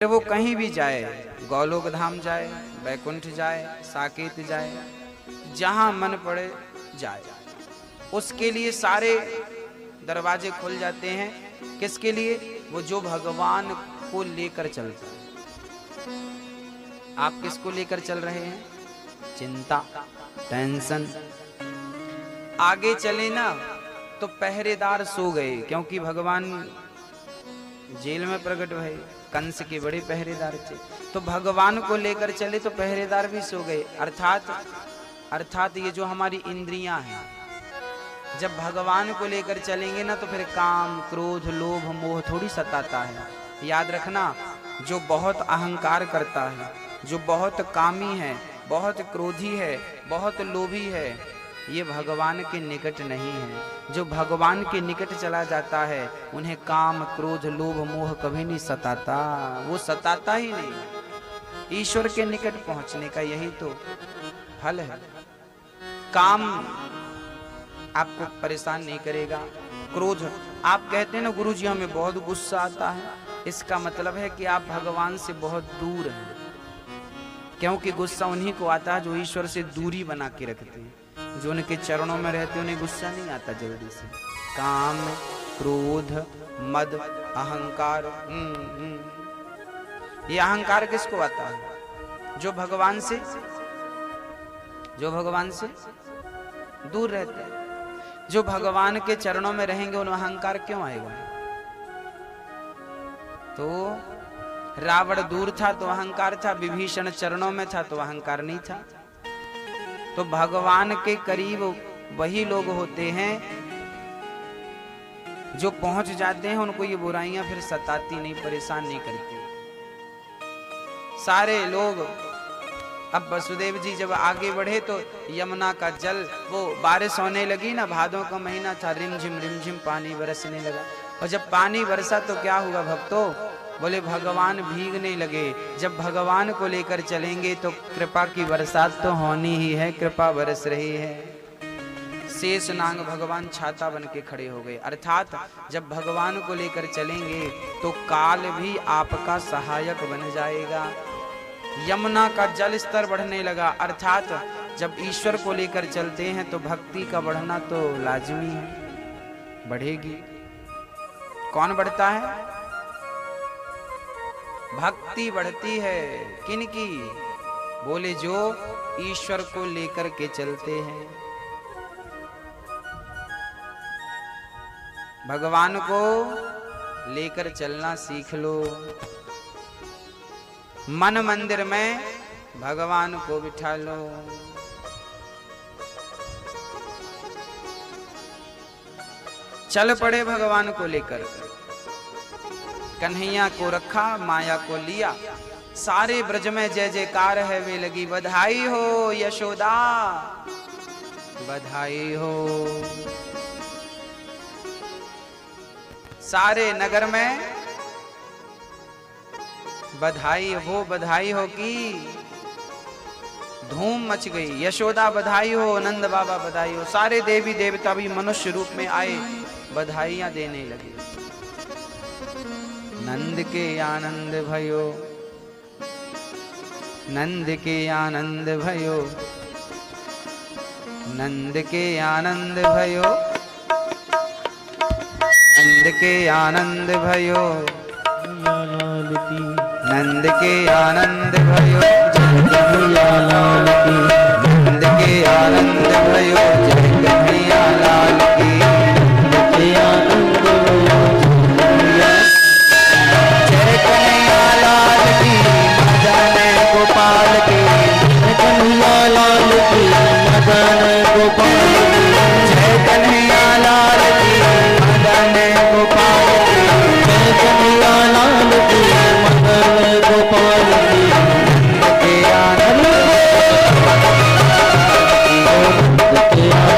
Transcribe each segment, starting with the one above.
वो कहीं भी जाए, गोलोक धाम जाए, बैकुंठ जाए, साकेत जाए, जहां मन पड़े जाए, उसके लिए सारे दरवाजे खुल जाते हैं। किसके लिए? वो जो भगवान को लेकर चलता है। आप किसको लेकर चल रहे हैं? चिंता, टेंशन। आगे चले ना तो पहरेदार सो गए, क्योंकि भगवान जेल में प्रकट भये, कंस के बड़े पहरेदार थे। तो भगवान को लेकर चले तो पहरेदार भी सो गए। अर्थात ये जो हमारी इंद्रियां हैं, जब भगवान को लेकर चलेंगे ना तो फिर काम, क्रोध, लोभ, मोह थोड़ी सताता है। याद रखना, जो बहुत अहंकार करता है, जो बहुत कामी है, बहुत क्रोधी है, बहुत लोभी है, ये भगवान के निकट नहीं है। जो भगवान के निकट चला जाता है, उन्हें काम, क्रोध, लोभ, मोह कभी नहीं सताता, वो सताता ही नहीं। ईश्वर के निकट पहुंचने का यही तो फल है। काम आपको परेशान नहीं करेगा। क्रोध, आप कहते हैं ना गुरुजी हमें बहुत गुस्सा आता है, इसका मतलब है कि आप भगवान से बहुत दूर हैं, क्योंकि गुस्सा उन्हीं को आता है जो ईश्वर से दूरी बना के रखते हैं। जो उनके चरणों में रहते हैं उन्हें गुस्सा नहीं आता जल्दी से। काम, क्रोध, मद, अहंकार, ये अहंकार किसको आता है? जो भगवान से दूर रहते हैं। जो भगवान के चरणों में रहेंगे उन्हें अहंकार क्यों आएगा? तो रावण दूर था तो अहंकार था, विभीषण चरणों में था तो अहंकार नहीं था। तो भगवान के करीब वही लोग होते हैं जो पहुंच जाते हैं, उनको ये बुराइयां फिर सताती नहीं, परेशान नहीं करती। सारे लोग, अब वसुदेव जी जब आगे बढ़े तो यमुना का जल, वो बारिश होने लगी ना, भादों का महीना था, रिमझिम पानी बरसने लगा। और जब पानी बरसा तो क्या हुआ भक्तों? बोले भगवान भीगने लगे। जब भगवान को लेकर चलेंगे तो कृपा की बरसात तो होनी ही है, कृपा बरस रही है। शेष नाग भगवान छाता बन के खड़े हो गए। अर्थात जब भगवान को लेकर चलेंगे तो काल भी आपका सहायक बन जाएगा। यमुना का जल स्तर बढ़ने लगा। अर्थात जब ईश्वर को लेकर चलते हैं तो भक्ति का बढ़ना तो लाजमी है, बढ़ेगी। कौन बढ़ता है? भक्ति बढ़ती है। किनकी? बोले जो ईश्वर को लेकर के चलते हैं। भगवान को लेकर चलना सीख लो। मन मंदिर में भगवान को बिठा लो। चल पड़े भगवान को लेकर। कन्हैया को रखा, माया को लिया। सारे ब्रज में जय जयकार है, वे लगी बधाई हो यशोदा, बधाई हो। सारे नगर में बधाई हो की धूम मच गई। यशोदा बधाई हो, नंद बाबा बधाई हो। सारे देवी देवता भी मनुष्य रूप में आए, बधाइयां देने लगे। नंद के आनंद भयो, नंद के आनंद भयो, नंद के आनंद भयो, नंद के आनंद भयो, नंद के आनंद भयो, कन्हैया लाल की। नंद के आनंद भयो, जय कन्हैया लाल की। जय आनंद भयो, जय कन्हैया लाल की। मदन गोपाल की, जय कन्हैया लाल की। मदन गोपाल की, जय कन्हैया लाल की। मदन गोपाल की, जय कन्हैया लाल की। मदन गोपाल की। के आनंद, के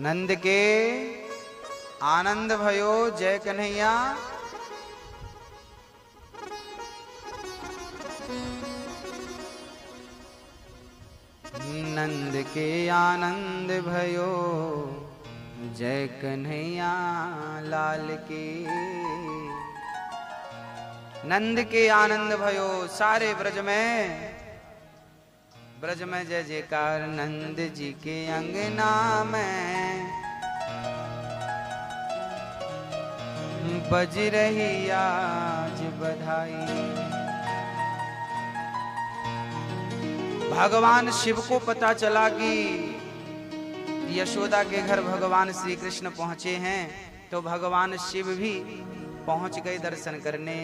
नंद के आनंद भयो जय कन्हैया। नंद के आनंद भयो जय कन्हैया लाल के। नंद के आनंद भयो सारे ब्रज में जय जयकार। नंद जी के अंगना में बज रही आज बधाई। भगवान शिव को पता चला कि यशोदा के घर भगवान श्री कृष्ण पहुंचे हैं, तो भगवान शिव भी पहुंच गए दर्शन करने।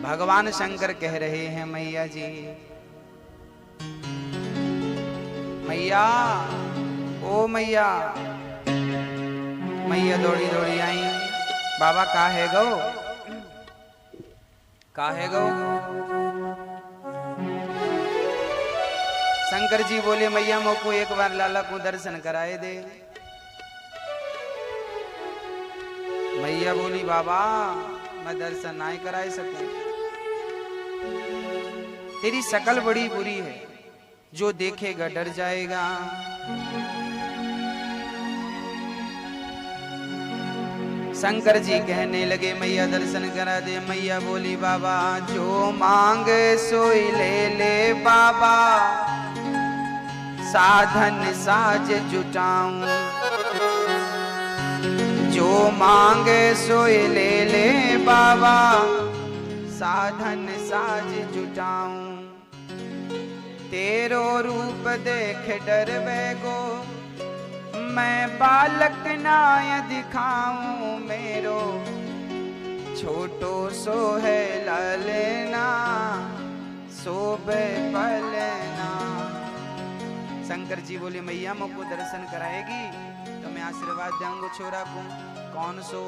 भगवान शंकर कह रहे हैं मैया जी, मैया ओ मैया। मैया दौड़ी दौड़ी आई, बाबा का है गो, का है गो। शंकर जी बोले मैया मोको एक बार लाला को दर्शन कराए दे। मैया बोली बाबा मैं दर्शन नहीं कराए सकूं, तेरी शकल बड़ी बुरी है, जो देखेगा डर जाएगा। शंकर जी कहने लगे मैया दर्शन करा दे। मैया बोली बाबा जो मांग सोई ले ले बाबा, साधन साज जुटाऊं। जो मांगे सोए ले ले बाबा, साधन साज जुटाऊं। तेरो रूप देख डर गो, मैं बालक नाय दिखाऊं। मेरो छोटो सो है ललना, सोबे पलना। शंकर जी बोले मैया मुझको दर्शन कराएगी तो मैं आशीर्वाद दूंगा छोरा को। कौन सो?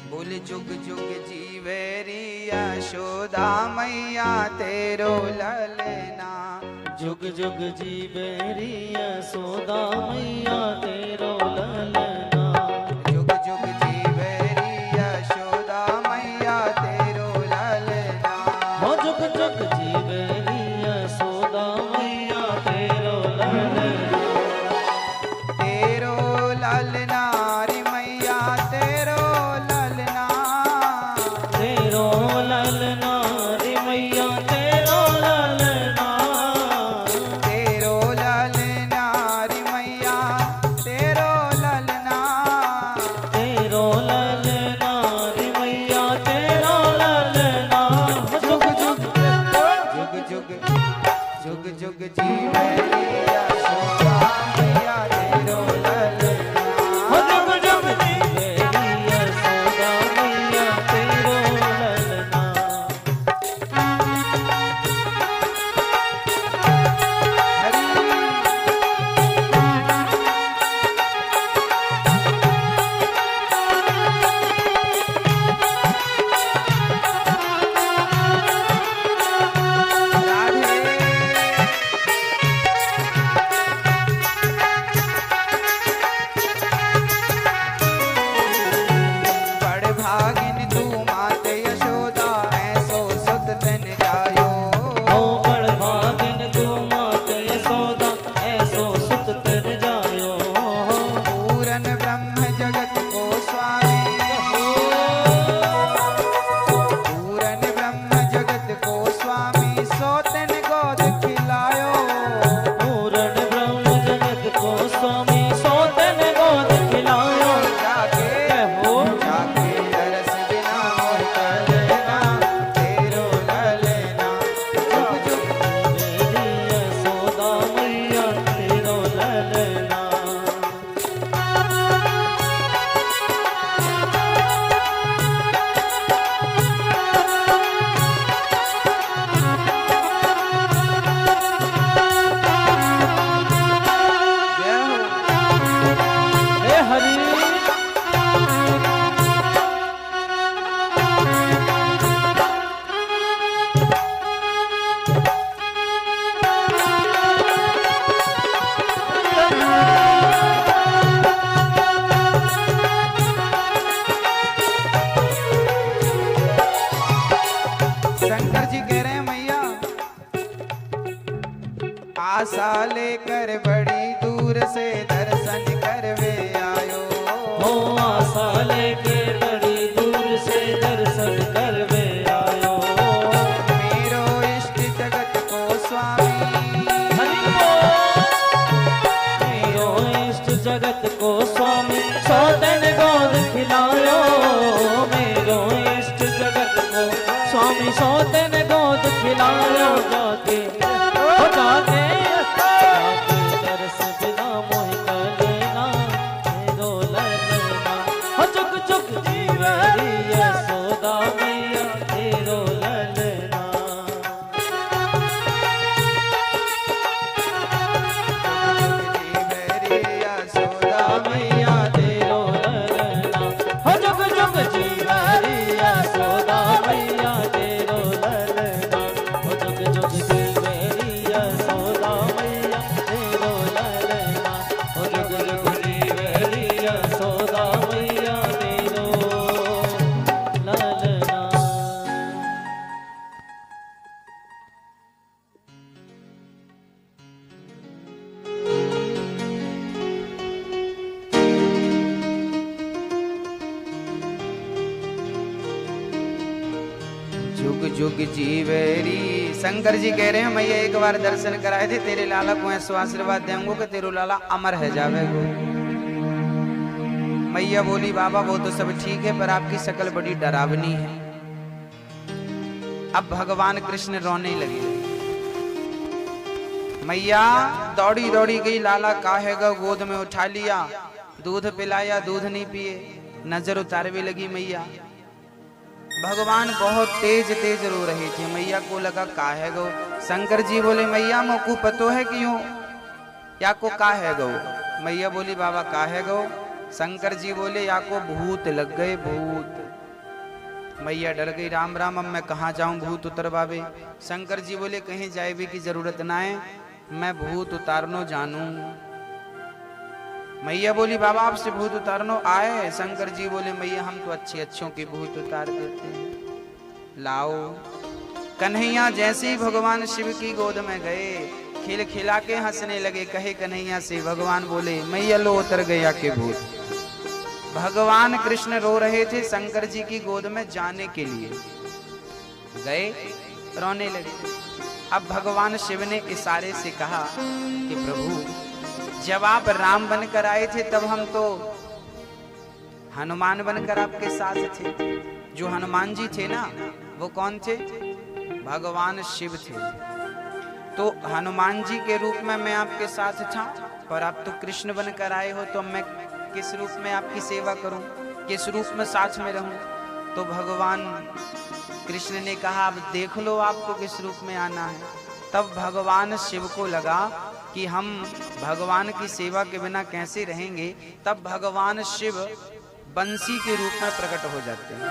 बोले जुग जुग जीवेरी यशोदा मैया तेरो ललना। जुग जुग जीवेरी यशोदा मैया तेरो ललना। जुग जुग जीवेरी यशोदा मैया तेरो ललना। हो जुग जुग जीवेरी यशोदा मैया तेरो ललना। तेरो ललना रे मैया तेरो ललना। तेरो ललना रे मैया तेरो ललना। तेरो ललना रे मैया तेरो ललना। तेरो ललना रे मैया तेरो ललना। जुग जुग जुग जुग जुग जुग जीवेरी यशोदा मैया तेरो ललना। हो जुग जुग जीवेरी यशोदा मैया तेरो ललना। बड़ भागिन तू मात यशोदा, ऐसो सुत तन जायो। हो बड़ भागिन तू मात यशोदा, ऐसो सुत तर जायो। पूरन ब्रह्म जगत को स्वामी, पूरन ब्रह्म जगत को स्वामी, सोतन गोद खिलायो। पूरण ब्रह्म जगत को स्वामी, सोतन गोद खिलायो। जाके हो जाके दर्शन आशा लेकर बड़ी दूर से दर्शन करवे आयो। हो आशा लेके बड़ी दूर से दर्शन करवे आयो। मेरो इष्ट जगत को स्वामी, मेरो इष्ट जगत को स्वामी सौतन गोद खिलायो। मेरो इष्ट जगत को स्वामी सौतन गोद खिलायो। जाके जाके दर्श बिना मोह करना मेरो ललना। हो चुक चुक जीवरी यशोदा मैया मेरो ललना। जीवरी यशोदा मैया तेरो ललना। हो जुग जुग जीवरी यशोदा मैया तेरो ललना। हो जुग जुग जीवरी यशोदा मैया तेरो ललना। हो जुग जुग जीवरी यशोदा मैया तेरो ललना। जुग जुग जीवेरी। शंकर जी कह रहे हैं मैया एक बार दर्शन कराए थे, तेरे लाला को ऐसा आशीर्वाद देंगो कि तेरो लाला अमर है जावेगो। मैया बोली बाबा वो तो सब ठीक है पर आपकी शक्ल बड़ी डरावनी है। अब भगवान कृष्ण रोने लगे। मैया दौड़ी दौड़ी गई, लाला काहेगा गोद में उठा लिया, दूध पिलाया, दूध नहीं पिए, नजर उतारवे लगी मैया। भगवान बहुत तेज तेज रो रहे थे। मैया को लगा काहे गो। शंकर जी बोले मैया मोकू पतो है क्यों या को काहे गो। मैया बोली बाबा काहे गो। शंकर जी बोले या को भूत लग गए भूत। मैया डर गई, राम राम अब मैं कहाँ जाऊं भूत उतरवावे। शंकर जी बोले कहीं जाए भी की जरूरत ना है, मैं भूत उतारनो जानू। मैया बोली बाबा आपसे भूत उतारनो आए। शंकर जी बोले मैया हम तो अच्छे अच्छों के भूत उतार देते हैं, लाओ। कन्हैया जैसे ही भगवान शिव की गोद में गए, खिल खिला के हंसने लगे। कहे कन्हैया से, भगवान बोले मैया लो उतर गया के भूत। भगवान कृष्ण रो रहे थे शंकर जी की गोद में जाने के लिए, गए रोने लगे। अब भगवान शिव ने इशारे से कहा कि प्रभु जब आप राम बनकर आए थे तब हम तो हनुमान बनकर आपके साथ थे। जो हनुमान जी थे ना वो कौन थे, भगवान शिव थे। तो हनुमान जी के रूप में मैं आपके साथ था, पर आप तो कृष्ण बनकर आए हो, तो मैं किस रूप में आपकी सेवा करूं, किस रूप में साथ में रहूं। तो भगवान कृष्ण ने कहा अब देख लो आपको किस रूप में आना है। तब भगवान शिव को लगा कि हम भगवान की सेवा के बिना कैसे रहेंगे। तब भगवान शिव बंसी के रूप में प्रकट हो जाते हैं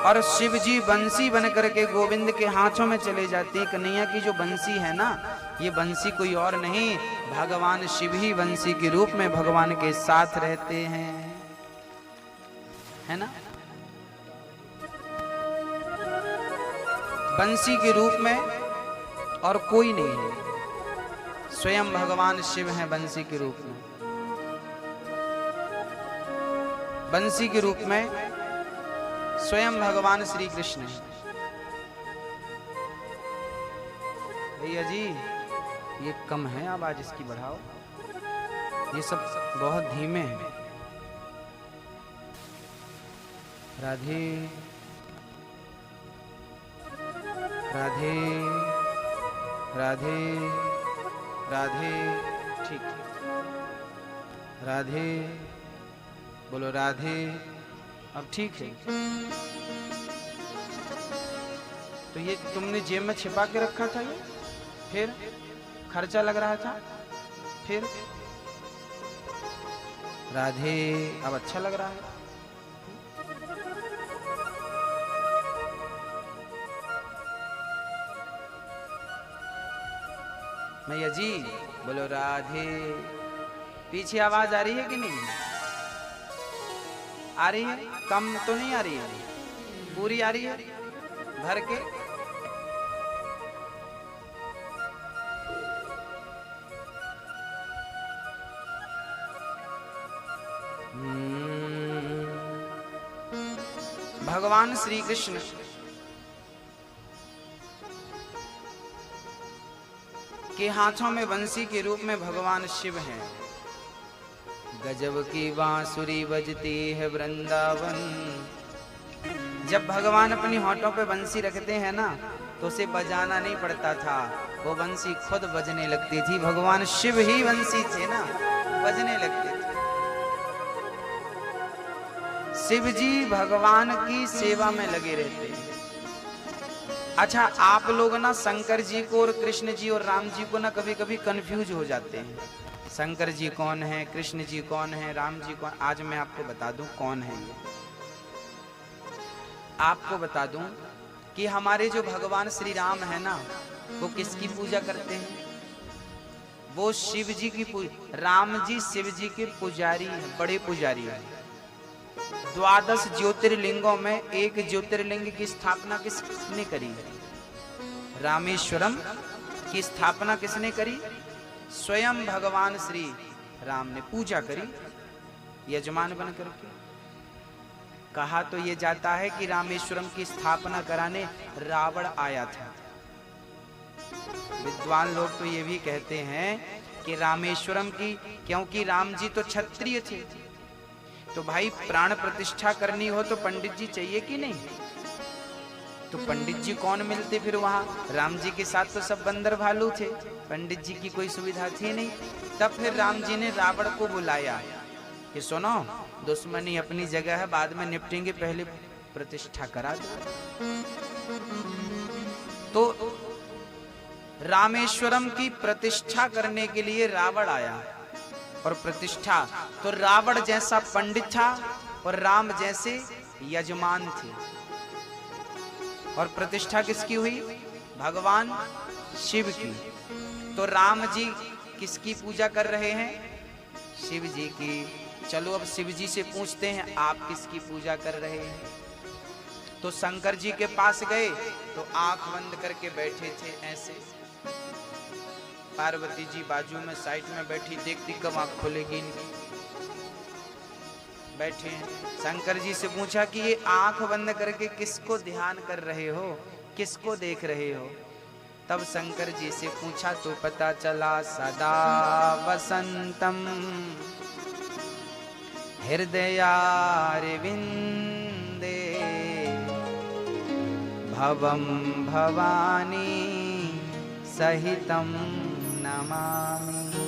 और शिव जी बंसी बन करके गोविंद के हाथों में चले जाते हैं। कन्हैया की जो बंसी है ना, ये बंसी कोई और नहीं, भगवान शिव ही बंसी के रूप में भगवान के साथ रहते हैं, है ना। बंसी के रूप में और कोई नहीं है, स्वयं भगवान शिव हैं बंसी के रूप में। बंसी के रूप में स्वयं भगवान श्री कृष्ण हैं। भैया जी ये कम है, आवाज इसकी बढ़ाओ, ये सब बहुत धीमे हैं। राधे राधे राधे राधे, ठीक राधे, बोलो राधे। अब ठीक है। तो ये तुमने जेब में छिपा के रखा था, ये फिर खर्चा लग रहा था, फिर राधे अब अच्छा लग रहा है। मैया जी बोलो राधे। पीछे आवाज आ रही है कि नहीं आ रही है? कम तो नहीं आ रही है, पूरी आ रही है भर के। भगवान श्री कृष्ण के हाथों में बंसी के रूप में भगवान शिव हैं। गजब की बांसुरी बजती है वृंदावन। जब भगवान अपनी होठों पे बंसी रखते हैं ना, तो उसे बजाना नहीं पड़ता था, वो बंसी खुद बजने लगती थी। भगवान शिव ही बंसी थे ना, बजने लगते थे। शिव जी भगवान की सेवा में लगे रहते हैं। अच्छा, आप लोग ना शंकर जी को और कृष्ण जी और राम जी को ना कभी कभी कंफ्यूज हो जाते हैं। शंकर जी कौन है, कृष्ण जी कौन है, राम जी कौन। आज मैं आपको बता दूं कौन है ये। आपको बता दूं कि हमारे जो भगवान श्री राम है ना, वो किसकी पूजा करते हैं? वो शिव जी की पूजा। राम जी शिव जी के पुजारी हैं, बड़े पुजारी हैं। 12 ज्योतिर्लिंगों में एक ज्योतिर्लिंग की स्थापना किसने करी है? रामेश्वरम की स्थापना किसने करी? स्वयं भगवान श्री राम ने पूजा करी, यजमान बन करके। कहा तो ये जाता है कि रामेश्वरम की स्थापना कराने रावण आया था। विद्वान लोग तो ये भी कहते हैं कि रामेश्वरम की, क्योंकि राम जी तो क्षत्रिय थे, तो भाई प्राण प्रतिष्ठा करनी हो तो पंडित जी चाहिए कि नहीं? तो पंडित जी कौन मिलते फिर वहां? राम जी के साथ तो सब बंदर भालू थे, पंडित जी की कोई सुविधा थी नहीं। तब फिर राम जी ने रावण को बुलाया कि सुनो, दुश्मनी अपनी जगह है, बाद में निपटेंगे, पहले प्रतिष्ठा करा दो। तो रामेश्वरम की प्रतिष्ठा करने के लिए रावण आया, और प्रतिष्ठा तो रावण जैसा पंडित था और राम जैसे यजमान थे। और प्रतिष्ठा किसकी हुई? भगवान शिव की। तो राम जी किसकी पूजा कर रहे हैं? शिव जी की। चलो अब शिव जी से पूछते हैं, आप किसकी पूजा कर रहे हैं? तो शंकर जी के पास गए तो आंख बंद करके बैठे थे ऐसे। पार्वती जी बाजू में साइड में बैठी, देखती कब आंख खोलेगी इनकी। बैठे हैं। शंकर जी से पूछा कि ये आंख बंद करके किसको ध्यान कर रहे हो, किसको देख रहे हो? तब शंकर जी से पूछा तो पता चला, सदा वसंतम हृदयारविंदे भवम भवानी सहितम नमामि।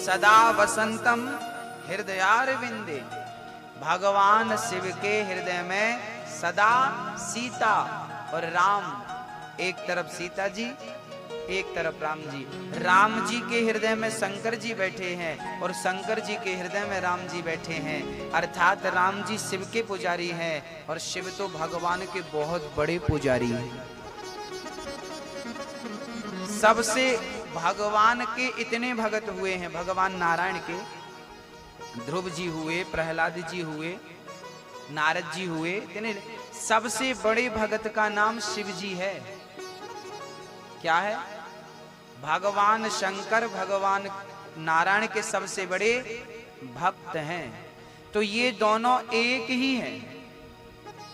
सदा वसंतम हृदयारविंदे, भगवान शिव के हृदय में सदा सीता और राम, एक तरफ सीता जी एक तरफ राम जी। राम जी के हृदय में शंकर जी बैठे हैं और शंकर जी के हृदय में राम जी बैठे हैं। अर्थात राम जी शिव के पुजारी हैं और शिव तो भगवान के बहुत बड़े पुजारी हैं। सबसे भगवान के इतने भगत हुए हैं, भगवान नारायण के ध्रुव जी हुए, प्रहलाद जी हुए, नारद जी हुए, इतने। सबसे बड़े भगत का नाम शिव जी है। क्या है? भगवान शंकर भगवान नारायण के सबसे बड़े भक्त हैं। तो ये दोनों एक ही हैं।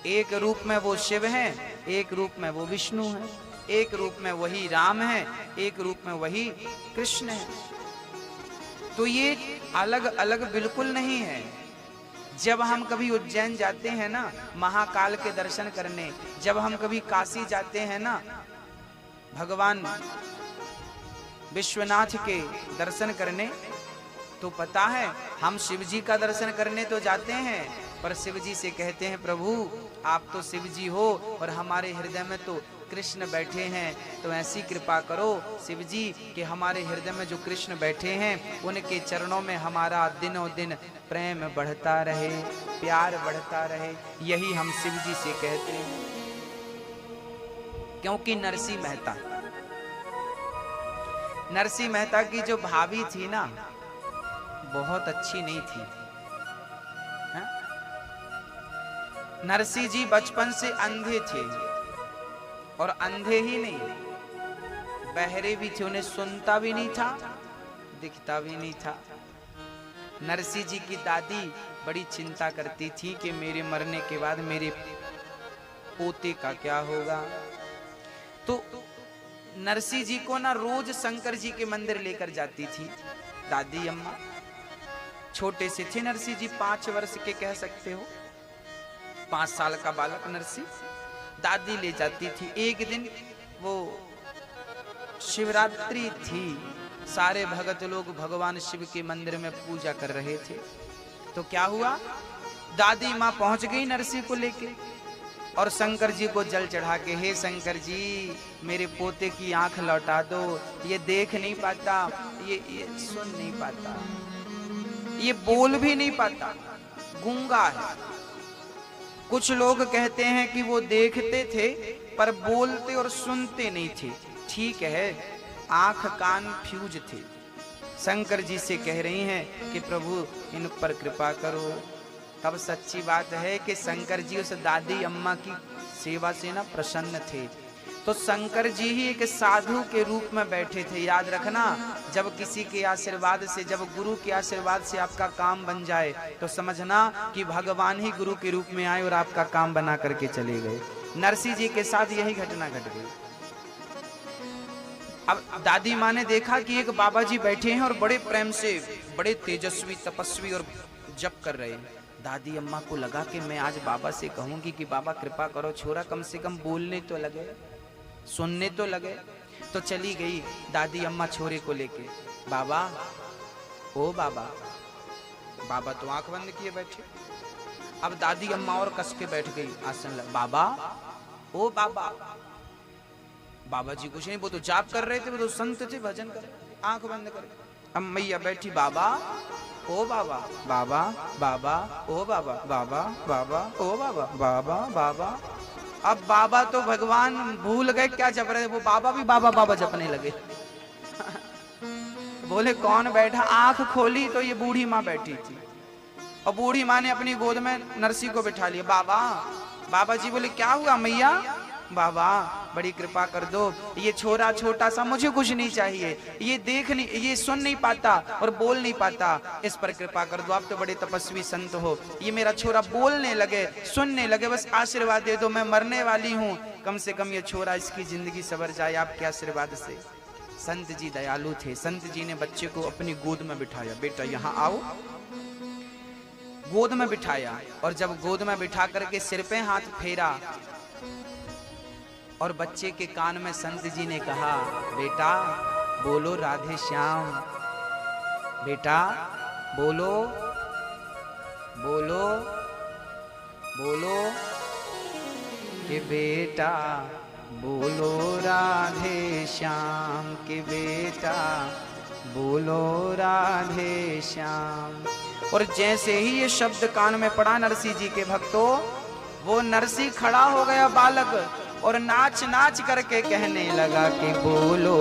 एक रूप में वो शिव हैं, एक रूप में वो विष्णु हैं, एक रूप में वही राम है, एक रूप में वही कृष्ण है। तो ये अलग अलग बिल्कुल नहीं है। जब हम कभी उज्जैन जाते हैं ना महाकाल के दर्शन करने, जब हम कभी काशी जाते हैं ना भगवान विश्वनाथ के दर्शन करने, तो पता है हम शिव जी का दर्शन करने तो जाते हैं, पर शिव जी से कहते हैं प्रभु आप तो शिव जी हो और हमारे हृदय में तो कृष्ण बैठे हैं, तो ऐसी कृपा करो शिव जी कि हमारे हृदय में जो कृष्ण बैठे हैं उनके चरणों में हमारा दिनों दिन प्रेम बढ़ता रहे, प्यार बढ़ता रहे। यही हम शिव जी से कहते हैं। क्योंकि नरसिंह मेहता की जो भाभी थी ना बहुत अच्छी नहीं थी। है? नरसिंह जी बचपन से अंधे थे, और अंधे ही नहीं बहरे भी थे, उन्हें सुनता भी नहीं था, दिखता भी नहीं था। नरसिंह जी की दादी बड़ी चिंता करती थी कि मेरे मरने के बाद मेरे पोते का क्या होगा। तो नरसिंह जी को ना रोज शंकर जी के मंदिर लेकर जाती थी दादी अम्मा। छोटे से थे नरसिंह जी, 5 वर्ष के कह सकते हो, 5 साल का बालक नरसिंह। दादी ले जाती थी। एक दिन वो शिवरात्रि थी, सारे भगत लोग भगवान शिव के मंदिर में पूजा कर रहे थे। तो क्या हुआ, दादी माँ पहुंच गई नरसिंह को लेके और शंकर जी को जल चढ़ा के, हे शंकर जी मेरे पोते की आंख लौटा दो, ये देख नहीं पाता, ये सुन नहीं पाता, ये बोल भी नहीं पाता, गूंगा है। कुछ लोग कहते हैं कि वो देखते थे पर बोलते और सुनते नहीं थे। ठीक है, आंख कान फ्यूज थे। शंकर जी से कह रही हैं कि प्रभु इन पर कृपा करो। तब सच्ची बात है कि शंकर जी उस दादी अम्मा की सेवा से ना प्रसन्न थे। तो शंकर जी ही एक साधु के रूप में बैठे थे। याद रखना, जब किसी के आशीर्वाद से, जब गुरु के आशीर्वाद से आपका काम बन जाए तो समझना कि भगवान ही गुरु के रूप में आए और आपका काम बना करके चले गए। नरसिंह जी के साथ यही घटना घट गई। अब दादी माँ ने देखा कि एक बाबा जी बैठे हैं और बड़े प्रेम से, बड़े तेजस्वी तपस्वी और जप कर रहे हैं। दादी अम्मा को लगा कि मैं आज बाबा से कहूंगी कि बाबा कृपा करो, छोरा कम से कम बोलने तो लगे, सुनने तो लगे। तो चली गई दादी अम्मा छोरे को लेके। बाबा, ओ बाबा। बाबा तो आंख बंद किए बैठे। अब दादी अम्मा और कस के बैठ गई आसन लग। बाबा, ओ बाबा। बाबा जी कुछ नहीं, वो तो जाप कर रहे थे, वो तो संत थे, भजन कर, आंख बंद कर। अब मैया बैठी, बाबा, ओ बाबा, बाबा, बाबा, ओ बाबा, बाबा, बाबा, ओ बाबा, बाबा, बाबा। अब बाबा तो भगवान भूल गए क्या जप रहे थे, वो बाबा भी बाबा बाबा जपने लगे। बोले कौन बैठा? आंख खोली तो ये बूढ़ी माँ बैठी थी और बूढ़ी माँ ने अपनी गोद में नरसिंह को बिठा लिया। बाबा, बाबा जी बोले क्या हुआ मैया? बाबा बड़ी कृपा कर दो, ये छोरा छोटा सा, मुझे कुछ नहीं चाहिए, ये देख नहीं, ये सुन नहीं पाता और बोल नहीं पाता, इस पर कृपा कर दो। आप तो बड़े तपस्वी संत हो, ये मेरा छोरा बोलने लगे, सुनने लगे, बस आशीर्वाद दे दो। मैं मरने वाली हूँ, कम से कम ये छोरा, इसकी जिंदगी सवर जाए आपके आशीर्वाद से। संत जी दयालु थे। संत जी ने बच्चे को अपनी गोद में बिठाया। बेटा यहाँ आओ। गोद में बिठाया और जब गोद में बिठा करके सिर पे हाथ फेरा और बच्चे के कान में संत जी ने कहा, बेटा बोलो राधे श्याम, बेटा बोलो, बोलो, बोलो कि बेटा बोलो राधे श्याम, कि बेटा बोलो राधे श्याम। और जैसे ही ये शब्द कान में पड़ा नरसिंह जी के भक्तों, वो नरसिंह खड़ा हो गया बालक और नाच नाच करके कहने लगा कि बोलो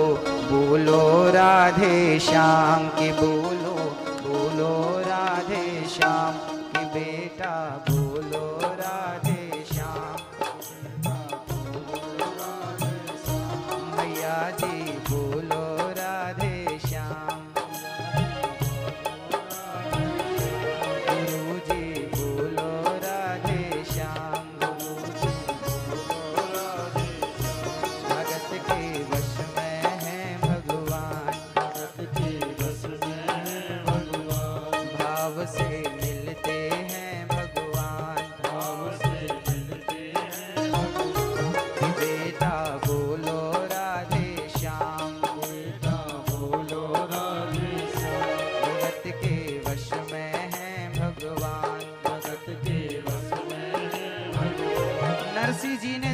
बोलो राधे श्याम, कि बोलो बोलो राधे श्याम, कि बेटा बोलो राधे श्याम, मैया जी बोलो राधे श्याम, गुरु जी बोलो राधे श्याम,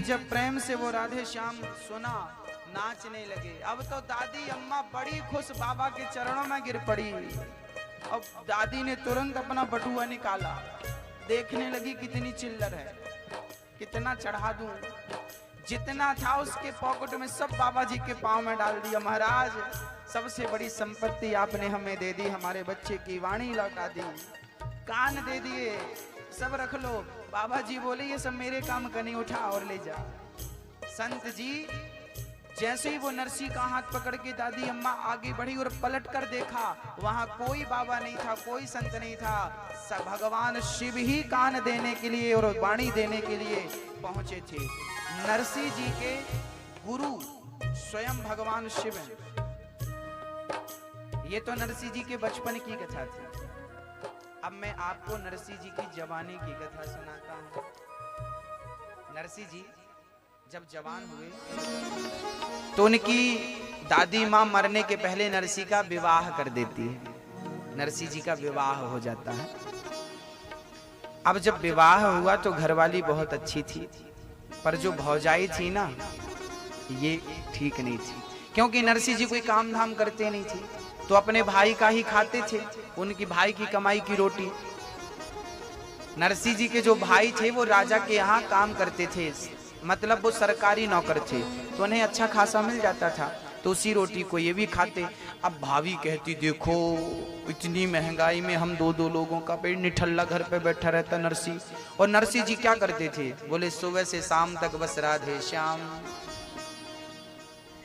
जब प्रेम से वो राधे श्याम सुना, नाचने लगे। अब तो दादी अम्मा बड़ी खुश बाबा के चरणों में गिर पड़ी। अब दादी ने तुरंत अपना बटुआ निकाला, देखने लगी कितनी चिल्लर है, कितना चढ़ा दूं। जितना था उसके पॉकेट में सब बाबा जी के पांव में डाल दिया। महाराज, सबसे बड़ी संपत्ति आपने हमें दे दी, हमारे बच्चे की वाणी लौटा दी, कान दे दिए, सब रख लो। बाबा जी बोले ये सब मेरे काम का नहीं, उठा और ले जा। संत जी जैसे ही वो नरसी का हाथ पकड़ के दादी अम्मा आगे बढ़ी और पलट कर देखा, वहां कोई बाबा नहीं था, कोई संत नहीं था, सब भगवान शिव ही कान देने के लिए और वाणी देने के लिए पहुंचे थे। नरसी जी के गुरु स्वयं भगवान शिव हैं। ये तो नरसी जी के बचपन की कथा थी। अब मैं आपको नरसी जी की जवानी की कथा सुनाता हूं। नरसी जी जब जवान हुए तो उनकी दादी मां मरने के पहले नरसी का विवाह कर देती है। नरसी जी का विवाह हो जाता है। अब जब विवाह हुआ तो घरवाली बहुत अच्छी थी, पर जो भौजाई थी ना, ये ठीक नहीं थी, क्योंकि नरसी जी कोई काम धाम करते नहीं थे, तो अपने भाई का ही खाते थे, उनकी भाई की कमाई की रोटी। नरसी जी के जो भाई थे वो राजा के यहाँ काम करते थे, मतलब वो सरकारी नौकर थे, तो उन्हें अच्छा खासा मिल जाता था, तो उसी रोटी को ये भी खाते। अब भाभी कहती, देखो इतनी महंगाई में हम दो लोगों का पेट निठल्ला घर पे बैठा रहता नरसी। और नरसी जी क्या करते थे, बोले सुबह से शाम तक बस राधे श्याम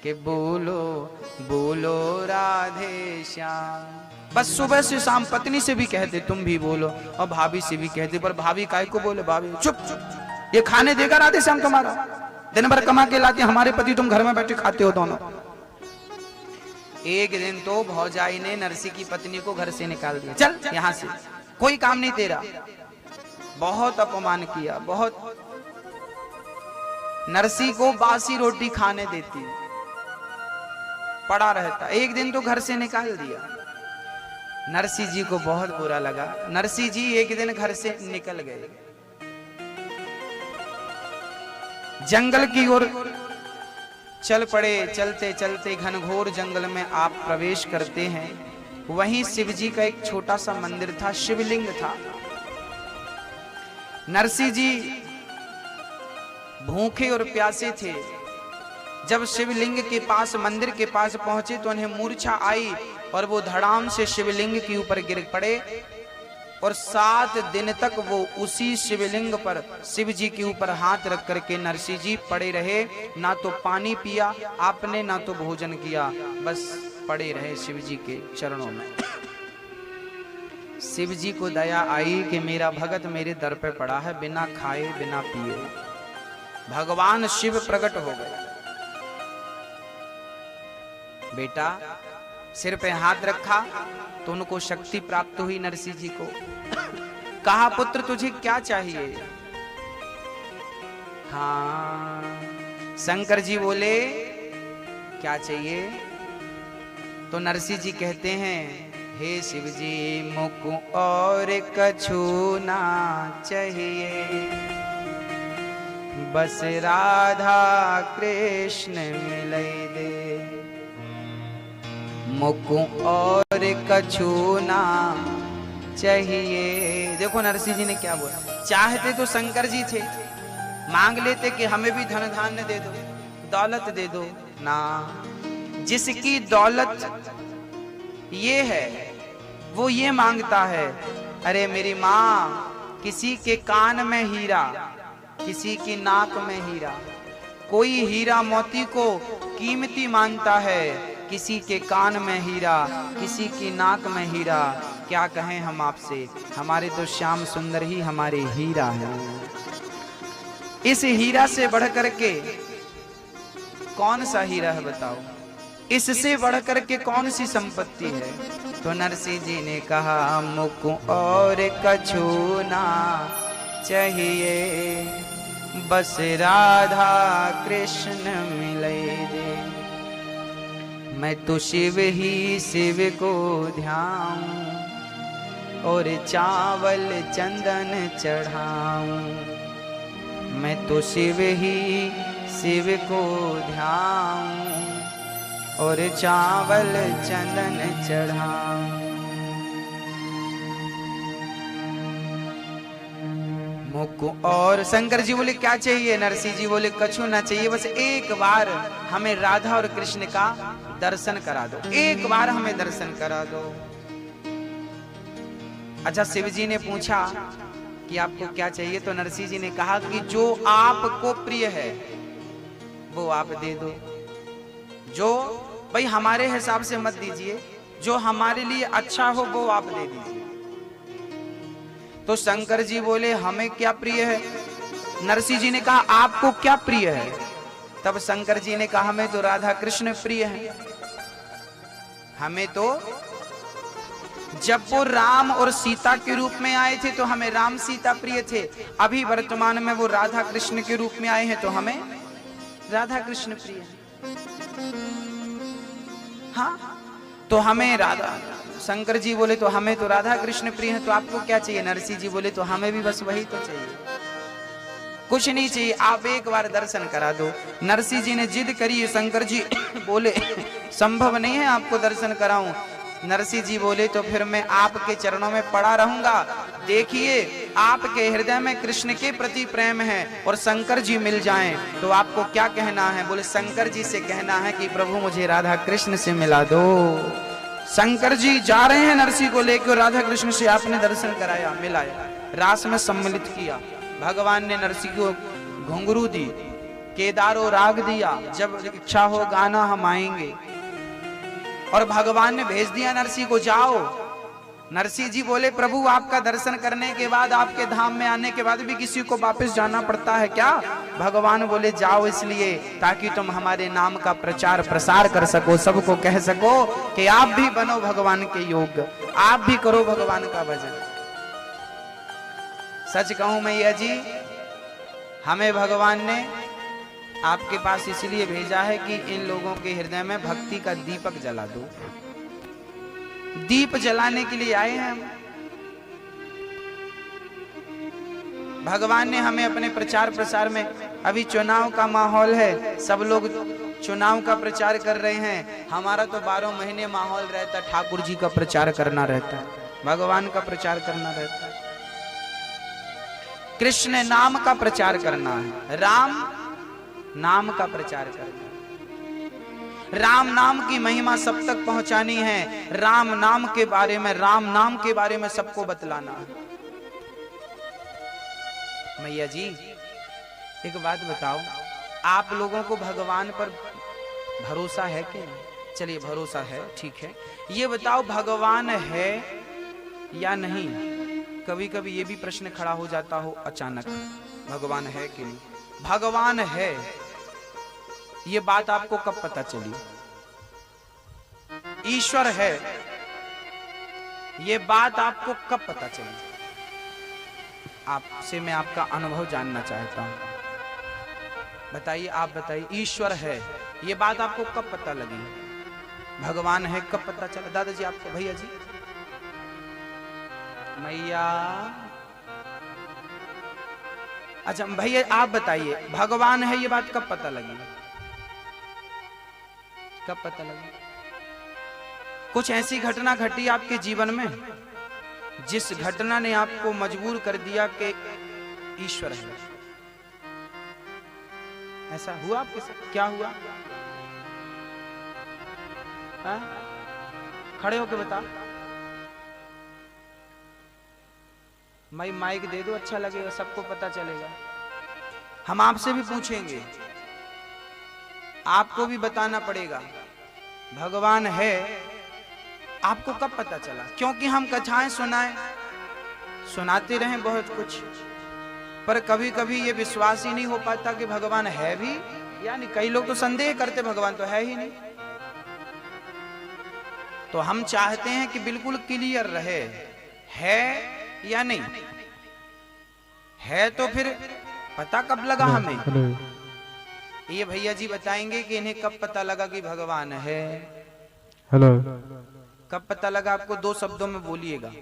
के बोलो बोलो राधे श्याम। बस सुबह से शाम पत्नी से भी कहते तुम भी बोलो, और भाभी से भी कहते, पर भाभी काय को बोले, भाभी चुप चुप, ये खाने देगा राधे श्याम तुम्हारा, दिन भर कमा के लाते, हमारे पति तुम घर में बैठे खाते हो दोनों। एक दिन तो भौजाई ने नरसी की पत्नी को घर से निकाल दिया, चल यहां से, कोई काम नहीं तेरा। बहुत अपमान किया, बहुत। नरसी को बासी रोटी खाने देती, पड़ा रहता। एक दिन तो घर से निकाल दिया। नरसी जी को बहुत बुरा लगा। नरसी जी एक दिन घर से निकल गए, जंगल की ओर चल पड़े। चलते चलते घनघोर जंगल में आप प्रवेश करते हैं। वहीं शिव जी का एक छोटा सा मंदिर था, शिवलिंग था। नरसी जी भूखे और प्यासे थे। जब शिवलिंग के पास, मंदिर के पास पहुंचे तो उन्हें मूर्छा आई और वो धड़ाम से शिवलिंग के ऊपर गिर पड़े, और 7 दिन तक वो उसी शिवलिंग पर, शिव जी के ऊपर हाथ रख करके नरसी जी पड़े रहे। ना तो पानी पिया आपने, ना तो भोजन किया, बस पड़े रहे शिव जी के चरणों में। शिव जी को दया आई कि मेरा भगत मेरे दर पे पड़ा है, बिना खाए बिना पिए। भगवान शिव प्रकट हो गए। बेटा, सिर पे हाथ रखा तो उनको शक्ति प्राप्त हुई। नरसी जी को कहा, पुत्र तुझे क्या चाहिए? हाँ, शंकर जी बोले क्या चाहिए? तो नरसी जी कहते हैं, हे शिव जी मुझको और कछु ना चाहिए, बस राधा कृष्ण मिलई दे, मुझको और कछु ना चाहिए। देखो नरसी जी ने क्या बोला। चाहते तो शंकर जी थे, मांग लेते कि हमें भी धन धान्य दे दो, दौलत दे दो ना। जिसकी दौलत ये है वो ये मांगता है, अरे मेरी माँ, किसी के कान में हीरा, किसी की नाक में हीरा। कोई हीरा मोती को कीमती मानता है, किसी के कान में हीरा, किसी की नाक में हीरा। क्या कहें हम आपसे, हमारे तो श्याम सुंदर ही हमारे हीरा है। इस हीरा से बढ़ करके कौन सा हीरा है बताओ? इससे बढ़ करके कौन सी संपत्ति है? तो नरसी जी ने कहा, मुझको और कछु ना चाहिए, बस राधा कृष्ण मिले दे। मैं तो शिव ही शिव को ध्याऊं और चावल चंदन चढ़ाऊं। मैं तो शिव ही शिव को ध्याऊं और चावल चंदन चढ़ाऊं। मुझको और, शंकर जी बोले क्या चाहिए? नरसी जी बोले कछु ना चाहिए, बस एक बार हमें राधा और कृष्ण का दर्शन करा दो, एक बार हमें दर्शन करा दो। अच्छा, शिव जी ने पूछा कि आपको क्या चाहिए? तो नरसी जी ने कहा कि जो आपको प्रिय है वो आप दे दो। जो भाई हमारे हिसाब से मत दीजिए, जो हमारे लिए अच्छा हो वो आप दे दीजिए। तो शंकर जी बोले हमें क्या प्रिय है? नरसिंह जी ने कहा आपको क्या प्रिय है? तब शंकर जी ने कहा हमें तो राधा कृष्ण प्रिय है। हमें तो जब वो राम और सीता के रूप में आए थे तो हमें राम सीता प्रिय थे, अभी वर्तमान में वो राधा कृष्ण के रूप में आए हैं तो हमें राधा कृष्ण प्रिय है। हाँ, तो हमें राधा, शंकर जी बोले तो हमें तो राधा कृष्ण प्रिय है, तो आपको क्या चाहिए? नरसिंह जी बोले तो हमें भी बस वही तो चाहिए, कुछ नहीं चाहिए, आप एक बार दर्शन करा दो। नरसिंह जी ने जिद करी, शंकर जी बोले संभव नहीं है आपको दर्शन कराऊं। नरसिंह जी बोले तो फिर मैं आपके चरणों में पड़ा रहूंगा। देखिए आपके हृदय में कृष्ण के प्रति प्रेम है और शंकर जी मिल जाएं तो आपको क्या कहना है? बोले शंकर जी से कहना है कि प्रभु मुझे राधा कृष्ण से मिला दो। शंकर जी जा रहे हैं नरसिंह को लेकर, राधा कृष्ण से आपने दर्शन कराया, मिलाया, रास में सम्मिलित किया। भगवान ने नरसिंह को घुंघरू दी, केदारो राग दिया, जब इच्छा हो गाना हम आएंगे। और भगवान ने भेज दिया नरसिंह को, जाओ। नरसिंह जी बोले प्रभु आपका दर्शन करने के बाद, आपके धाम में आने के बाद भी किसी को वापस जाना पड़ता है क्या? भगवान बोले जाओ इसलिए ताकि तुम हमारे नाम का प्रचार प्रसार कर सको, सबको कह सको कि आप भी बनो भगवान के योग्य, आप भी करो भगवान का भजन। सच कहूं मैया जी, हमें भगवान ने आपके पास इसलिए भेजा है कि इन लोगों के हृदय में भक्ति का दीपक जला दो। दीप जलाने के लिए आए हैं हम। भगवान ने हमें अपने प्रचार प्रसार में, अभी चुनाव का माहौल है, सब लोग चुनाव का प्रचार कर रहे हैं, हमारा तो 12 महीने माहौल रहता है, ठाकुर जी का प्रचार करना रहता है, भगवान का प्रचार करना रहता है, कृष्ण नाम का प्रचार करना है, राम नाम का प्रचार करना है, राम नाम की महिमा सब तक पहुंचानी है, राम नाम के बारे में, राम नाम के बारे में सबको बतलाना है। मैया जी एक बात बताओ, आप लोगों को भगवान पर भरोसा है कि नहीं? चलिए भरोसा है, ठीक है, ये बताओ भगवान है या नहीं? कभी कभी ये भी प्रश्न खड़ा हो जाता हो अचानक, भगवान है कि नहीं? भगवान है ये बात आपको कब पता चली? ईश्वर है ये बात आपको कब पता चली? आपसे मैं आपका अनुभव जानना चाहता हूं, बताइए, आप बताइए, ईश्वर है ये बात आपको कब पता लगी? भगवान है कब पता चला? दादाजी आपको, भैया जी, मैया, अच्छा भैया आप बताइए, भगवान है ये बात कब पता लगी? कब पता लगी? कुछ ऐसी घटना घटी आपके जीवन में जिस घटना ने आपको मजबूर कर दिया कि ईश्वर है? ऐसा हुआ आपके साथ? क्या हुआ? हा? खड़े होके बता। माइक दे दो, अच्छा लगेगा, सबको पता चलेगा। हम आपसे भी पूछेंगे, आपको भी बताना पड़ेगा भगवान है आपको कब पता चला? क्योंकि हम कथाएं सुनाते रहे बहुत कुछ, पर कभी कभी ये विश्वास ही नहीं हो पाता कि भगवान है भी या नहीं। कई लोग तो संदेह करते भगवान तो है ही नहीं। तो हम चाहते हैं कि बिल्कुल क्लियर रहे, है या नहीं है, तो फिर पता कब लगा हमें? ये भैया जी बताएंगे कि इन्हें कब पता लगा कि भगवान है। हेलो, कब पता लगा आपको? 2 शब्दों में बोलिएगा,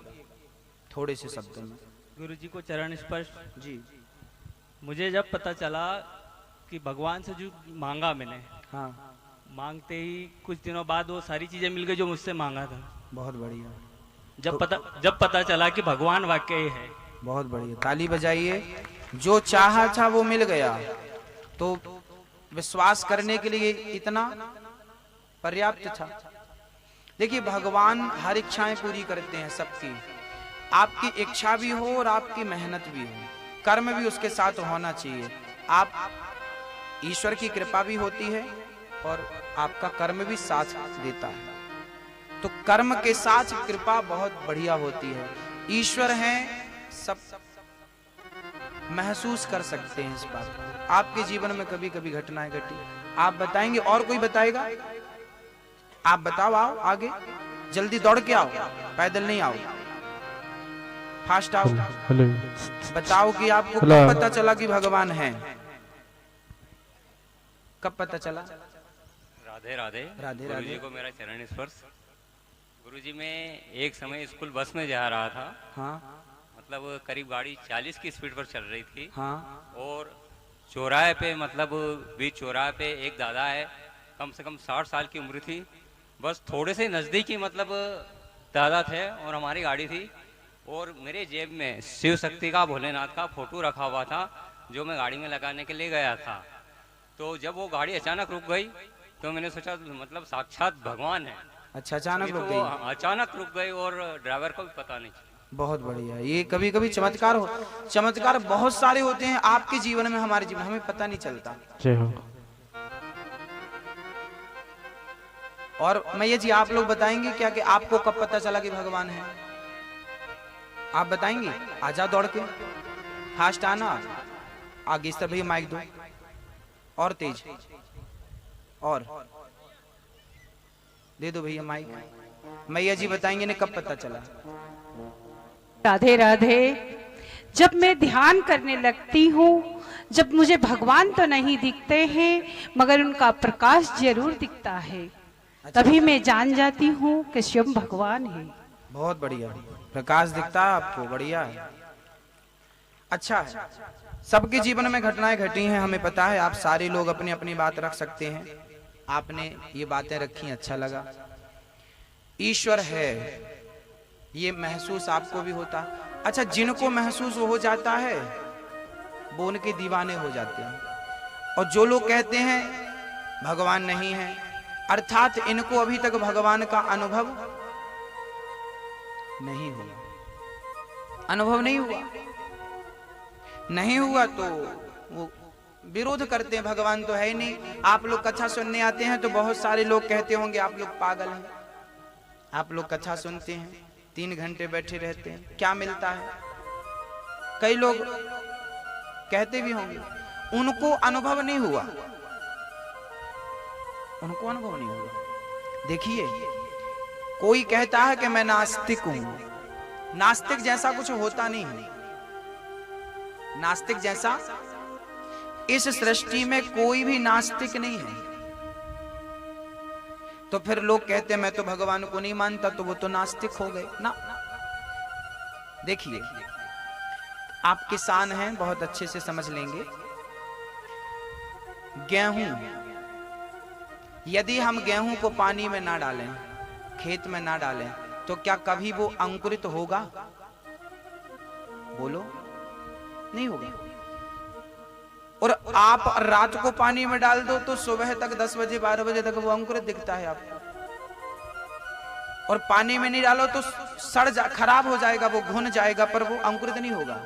थोड़े से शब्दों में। गुरु जी को चरण स्पर्श जी। मुझे जब पता चला कि भगवान से जो मांगा मैंने, हाँ, मांगते ही कुछ दिनों बाद वो सारी चीजें मिल गई जो मुझसे मांगा था। बहुत बढ़िया। जब पता चला कि भगवान वाकई है। बहुत बढ़िया, ताली बजाइए। जो चाहा था वो मिल गया, तो विश्वास करने के लिए इतना पर्याप्त था। देखिए भगवान हर इच्छाएं पूरी करते हैं सबकी। आपकी इच्छा भी हो और आपकी मेहनत भी हो, कर्म भी उसके साथ होना चाहिए। आप ईश्वर की कृपा भी होती है और आपका कर्म भी साथ देता है। तो कर्म के साथ कृपा बहुत बढ़िया होती है। ईश्वर हैं, सब महसूस कर सकते हैं इस बात को। आपके जीवन में कभी कभी घटनाएं घटी, आप बताएंगे और कोई बताएगा? आप बताओ, आओ आगे, जल्दी दौड़ के आओ, पैदल नहीं आओ, फास्ट आओ। बताओ कि आपको कब पता चला कि भगवान है? कब पता चला? राधे राधे। राधे गुरुजी राधे। को मेरा चरण स्पर्श। गुरुजी, मैं एक समय स्कूल बस में जा रहा था। हाँ मतलब करीब गाड़ी 40 की स्पीड पर चल रही थी। हाँ और चौराहे पे, मतलब बीच चौराहे पे एक दादा है, कम से कम 60 साल की उम्र थी। बस थोड़े से नज़दीकी मतलब दादा थे और हमारी गाड़ी थी। और मेरे जेब में शिव शक्ति का, भोलेनाथ का फोटो रखा हुआ था, जो मैं गाड़ी में लगाने के लिए गया था। तो जब वो गाड़ी अचानक रुक गई तो मैंने सोचा मतलब साक्षात भगवान है। अच्छा, अचानक रुक तो गई। अचानक रुक गई और ड्राइवर को भी पता नहीं चला। बहुत बढ़िया। ये कभी कभी चमत्कार हो, चमत्कार बहुत सारे होते हैं आपके जीवन में, हमारे जीवन, हमें पता नहीं चलता। जय हो। और मैया जी, आप लोग बताएंगे क्या कि आपको कब पता चला कि भगवान है? आप बताएंगे? आजा दौड़ के, फास्ट आना, आगे इस तरफ भैया माइक दो, और तेज, और दे दो भैया माइक। मैया जी बताएंगे ने कब पता चला? राधे राधे। जब मैं ध्यान करने लगती हूँ, जब मुझे भगवान तो नहीं दिखते हैं मगर उनका प्रकाश जरूर दिखता है, तभी मैं जान जाती हूँ कि स्वयं भगवान है। बहुत बढ़िया, प्रकाश दिखता है आपको, बढ़िया है, अच्छा है। सबके जीवन में घटनाएं घटी हैं, हमें पता है। आप सारे लोग अपनी अपनी बात रख सकते हैं, आपने ये बातें रखी, अच्छा लगा। ईश्वर है ये महसूस आपको भी होता। अच्छा, जिनको महसूस हो जाता है वो उनके दीवाने हो जाते हैं। और जो लोग कहते हैं भगवान नहीं है, अर्थात इनको अभी तक भगवान का अनुभव नहीं हुआ। अनुभव नहीं हुआ, नहीं हुआ तो वो विरोध करते हैं, भगवान तो है ही नहीं। आप लोग कथा सुनने आते हैं तो बहुत सारे लोग कहते होंगे आप लोग पागल हैं। आप लोग कथा सुनते हैं, 3 घंटे बैठे रहते हैं, क्या मिलता है? कई लोग कहते भी होंगे उनको अनुभव नहीं हुआ, उनको अनुभव नहीं हुआ। देखिए, कोई कहता है कि मैं नास्तिक हूं, नास्तिक जैसा कुछ होता नहीं है। नास्तिक जैसा इस सृष्टि में कोई भी नास्तिक नहीं है। तो फिर लोग कहते हैं मैं तो भगवान को नहीं मानता, तो वो तो नास्तिक हो गए ना। देखिए, आप किसान हैं, बहुत अच्छे से समझ लेंगे। गेहूं, यदि हम गेहूं को पानी में ना डालें, खेत में ना डालें, तो क्या कभी वो अंकुरित होगा? बोलो, नहीं होगा। और आप रात को पानी में डाल दो तो सुबह तक 10 बजे 12 बजे तक वो अंकुरित दिखता है आपको। और पानी में नहीं डालो तो खराब हो जाएगा, वो घुन जाएगा, पर वो अंकुरित नहीं होगा।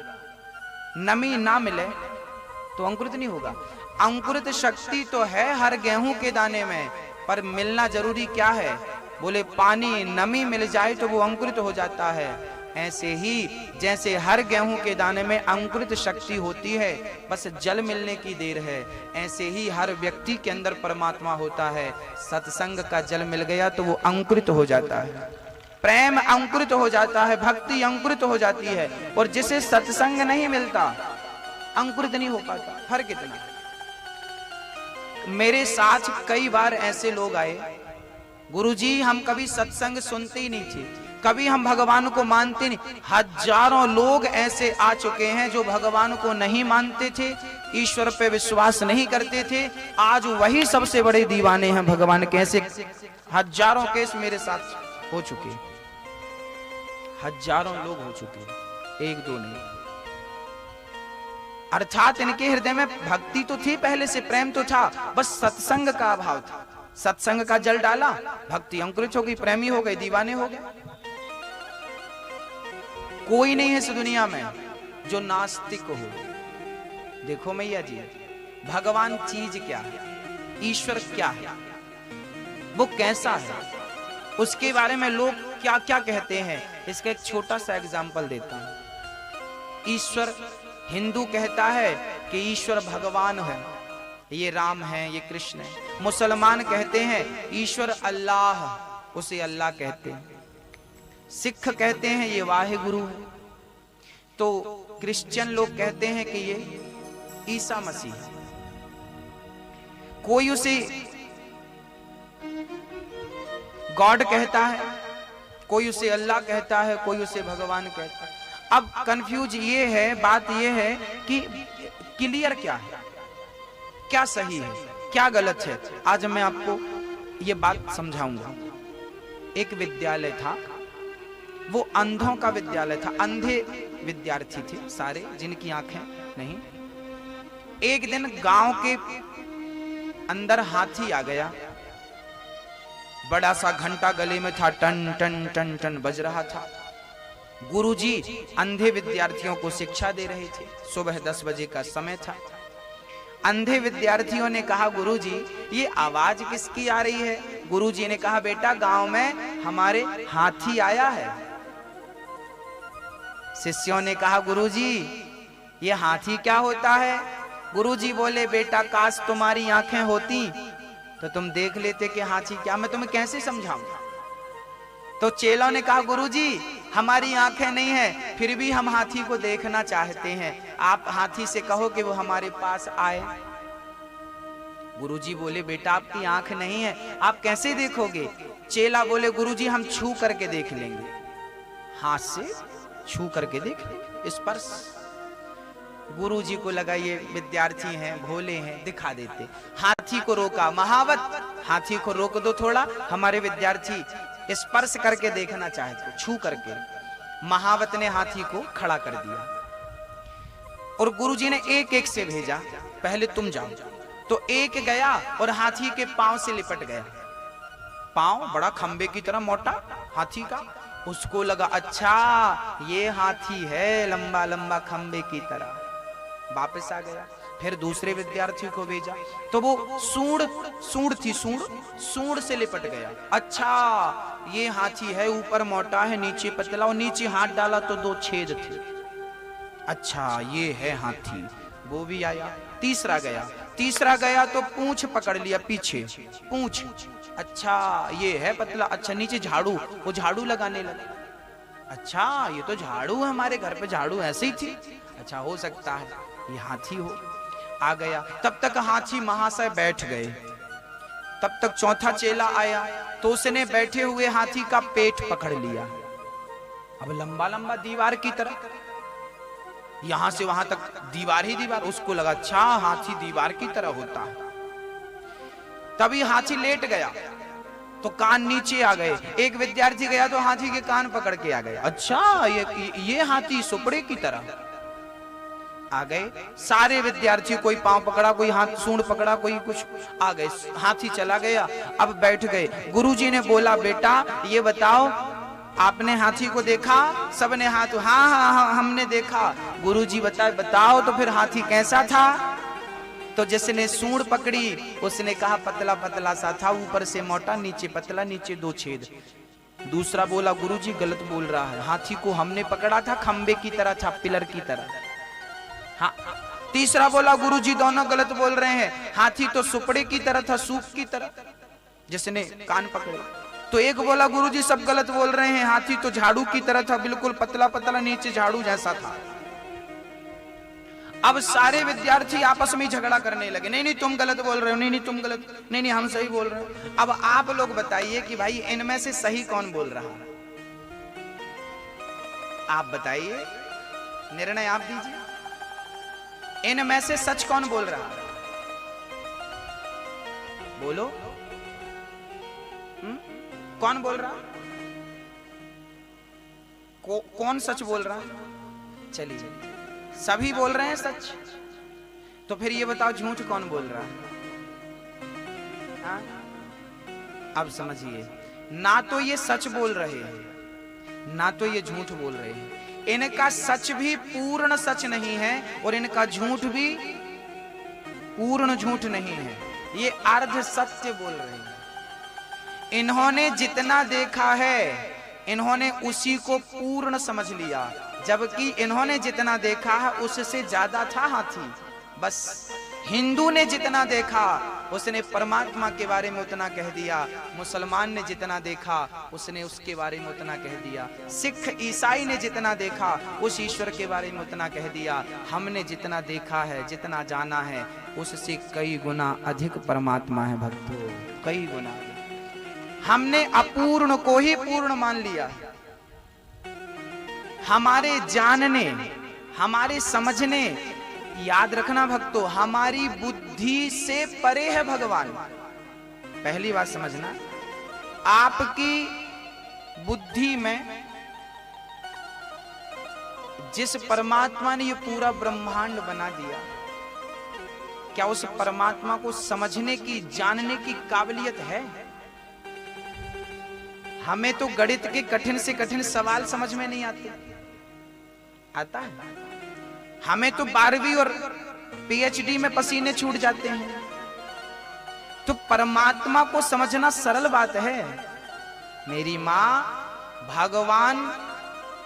नमी ना मिले तो अंकुरित नहीं होगा। अंकुरित शक्ति तो है हर गेहूं के दाने में, पर मिलना जरूरी क्या है? बोले पानी, नमी मिल जाए तो वो अंकुरित हो जाता है। ऐसे ही जैसे हर गेहूं के दाने में अंकुरित शक्ति होती है, बस जल मिलने की देर है, ऐसे ही हर व्यक्ति के अंदर परमात्मा होता है। सत्संग का जल मिल गया तो वो अंकुरित हो जाता है, प्रेम अंकुरित हो जाता है, भक्ति अंकुरित हो जाती है। और जिसे सत्संग नहीं मिलता अंकुरित नहीं हो पाता। फर्क इतना। मेरे साथ कई बार ऐसे लोग आए, गुरुजी हम कभी सत्संग सुनते ही नहीं थे, कभी हम भगवान को मानते नहीं। हजारों लोग ऐसे आ चुके हैं जो भगवान को नहीं मानते थे, ईश्वर पे विश्वास नहीं करते थे, आज वही सबसे बड़े दीवाने हैं भगवान के। ऐसे हजारों केस मेरे साथ हो चुके, हजारों लोग हो चुके, एक दो नहीं। अर्थात इनके हृदय में भक्ति तो थी, पहले से प्रेम तो था, बस सत्संग का अभाव था। सत्संग का जल डाला, भक्ति अंकुरित हो गई, प्रेमी हो गए, दीवाने हो गए। कोई नहीं है इस दुनिया में जो नास्तिक हो। देखो मैया जी, भगवान चीज क्या है? ईश्वर क्या है, वो कैसा है, उसके बारे में लोग क्या क्या कहते हैं। इसका एक छोटा सा एग्जाम्पल देता हूं। ईश्वर, हिंदू कहता है कि ईश्वर भगवान है, ये राम है, ये कृष्ण है। मुसलमान कहते हैं ईश्वर अल्लाह, उसे अल्लाह कहते हैं। सिख कहते हैं ये वाहिगुरु है। तो क्रिश्चियन लोग कहते हैं कि ये ईसा मसीह है। कोई उसे गॉड कहता है, कोई उसे अल्लाह कहता है, कोई उसे भगवान कहता है। अब कंफ्यूज ये है, बात ये है कि क्लियर क्या है, क्या सही है, क्या गलत है। आज मैं आपको ये बात समझाऊंगा। एक विद्यालय था, वो अंधों का विद्यालय था, अंधे विद्यार्थी थे सारे, जिनकी आंखें नहीं। एक दिन गांव के अंदर हाथी आ गया, बड़ा सा घंटा गले में था, टन टन टन टन बज रहा था। गुरुजी अंधे विद्यार्थियों को शिक्षा दे रहे थे। सुबह 10 बजे का समय था। अंधे विद्यार्थियों ने कहा, गुरुजी ये आवाज किसकी आ रही है? गुरुजी ने कहा, बेटा गांव में हमारे हाथी आया है। शिष्यों ने कहा, गुरुजी ये हाथी क्या होता है? गुरुजी बोले, बेटा काश तुम्हारी आंखें होती तो तुम देख लेते कि हाथी क्या, मैं तुम्हें कैसे समझाऊं। तो चेलों ने कहा, गुरुजी हमारी आंखें नहीं है, फिर भी हम हाथी को देखना चाहते हैं, आप हाथी से कहो कि वो हमारे पास आए। गुरुजी बोले, बेटा आपकी आंख नहीं है, आप कैसे देखोगे? चेला बोले, गुरुजी हम छू करके देख लेंगे, हाथ से छू करके देख लेंगे, स्पर्श। गुरुजी को लगा ये विद्यार्थी हैं, भोले हैं, दिखा देते। हाथी को रोका, महावत हाथी को रोक दो थोड़ा, हमारे विद्यार्थी स्पर्श करके देखना चाहते, छू करके। महावत ने हाथी को खड़ा कर दिया और गुरुजी ने एक एक से भेजा, पहले तुम जाओ। तो एक गया और हाथी के पांव से लिपट गया। पांव बड़ा खंबे की तरह मोटा हाथी का। उसको लगा अच्छा ये हाथी है, लंबा लंबा खंबे की तरह। वापस आ गया, फिर दूसरे विद्यार्थी को भेजा, तो वो सूंड थी, सूंड से लिपट गया। अच्छा ये हाथी है, ऊपर मोटा है, नीचे पतला, और नीचे हाथ डाला तो 2 छेद थे। अच्छा ये है हाथी, वो भी आया। तीसरा गया तो पूंछ पकड़ लिया, पीछे पूंछ। अच्छा ये है पतला, अच्छा नीचे झाड़ू, वो झाड़ू लगाने लगा। अच्छा ये तो झाड़ू है, हमारे घर पे झाड़ू ऐसे ही थी, अच्छा हो सकता है ये हाथी हो। आ गया, तब तक हाथी महाशय बैठ गए। तब तक चौथा चेला आया तो उसने बैठे हुए हाथी का पेट पकड़ लिया। अब लंबा लंबा दीवार की तरह, यहां से वहां तक दीवार ही दीवार। उसको लगा अच्छा हाथी दीवार की तरह होता है। तभी हाथी लेट गया तो कान नीचे आ गए। एक विद्यार्थी गया तो हाथी के कान पकड़ के आ गया। अच्छा ये हाथी सुपड़े की तरह आ गए। सारे विद्यार्थी, कोई पांव पकड़ा, कोई हाथ सूंड पकड़ा, कोई कुछ, आ गए। हाथी चला गया, अब बैठ गए। गुरुजी ने बोला, बेटा ये बताओ आपने हाथी को देखा? सबने हाथ, हाँ हमने देखा। गुरुजी बताओ तो फिर हाथी कैसा था? तो जिसने सूंड पकड़ी उसने कहा पतला पतला सा था, ऊपर से मोटा, नीचे पतला, नीचे 2 छेद। दूसरा बोला, गुरुजी गलत बोल रहा है, हाथी को हमने पकड़ा था, खंबे की तरह था, पिलर की तरह। हाँ। तीसरा बोला, गुरुजी दोनों गलत बोल रहे हैं, हाथी तो सुपड़े की तरह था, सूप की तरह, जिसने कान पकड़े। तो एक बोला, गुरुजी सब गलत बोल रहे हैं, हाथी तो झाड़ू की तरह था, बिल्कुल पतला पतला, नीचे झाड़ू जैसा था। अब सारे विद्यार्थी आपस में झगड़ा करने लगे, नहीं तुम गलत बोल रहे हो, नहीं तुम गलत, नहीं हम सही बोल रहे हो। अब आप लोग बताइए कि भाई इनमें से सही कौन बोल रहा है? आप बताइए, निर्णय आप दीजिए, इनमें से सच कौन बोल रहा है? बोलो। कौन बोल रहा? कौन सच बोल रहा है? चलिए, सभी बोल रहे हैं सच, तो फिर ये बताओ झूठ कौन बोल रहा है? हाँ? अब समझिए, ना तो ये सच बोल रहे हैं, ना तो ये झूठ बोल रहे हैं। इनका सच भी पूर्ण सच नहीं है और इनका झूठ भी पूर्ण झूठ नहीं है। ये अर्ध सत्य बोल रहे हैं। इन्होंने जितना देखा है इन्होंने उसी को पूर्ण समझ लिया, जबकि इन्होंने जितना देखा है उससे ज्यादा था हाथी। बस हिंदू ने जितना देखा उसने परमात्मा के बारे में उतना कह दिया, मुसलमान ने जितना देखा उसने उसके बारे में उतना कह दिया, सिख ईसाई ने जितना देखा उस ईश्वर के बारे में उतना कह दिया। हमने जितना देखा है, जितना जाना है, उससे कई गुना अधिक परमात्मा है भक्तों, कई गुना। हमने अपूर्ण को ही पूर्ण मान लिया। हमारे जानने, हमारे समझने, याद रखना भक्तों, हमारी बुद्धि से परे है भगवान। पहली बात समझना, आपकी बुद्धि में जिस परमात्मा ने ये पूरा ब्रह्मांड बना दिया, क्या उस परमात्मा को समझने की, जानने की काबिलियत है? हमें तो गणित के कठिन से कठिन सवाल समझ में नहीं आते, आता है? हमें तो 12वीं और पीएचडी में पसीने छूट जाते हैं। तो परमात्मा को समझना सरल बात है मेरी माँ। भगवान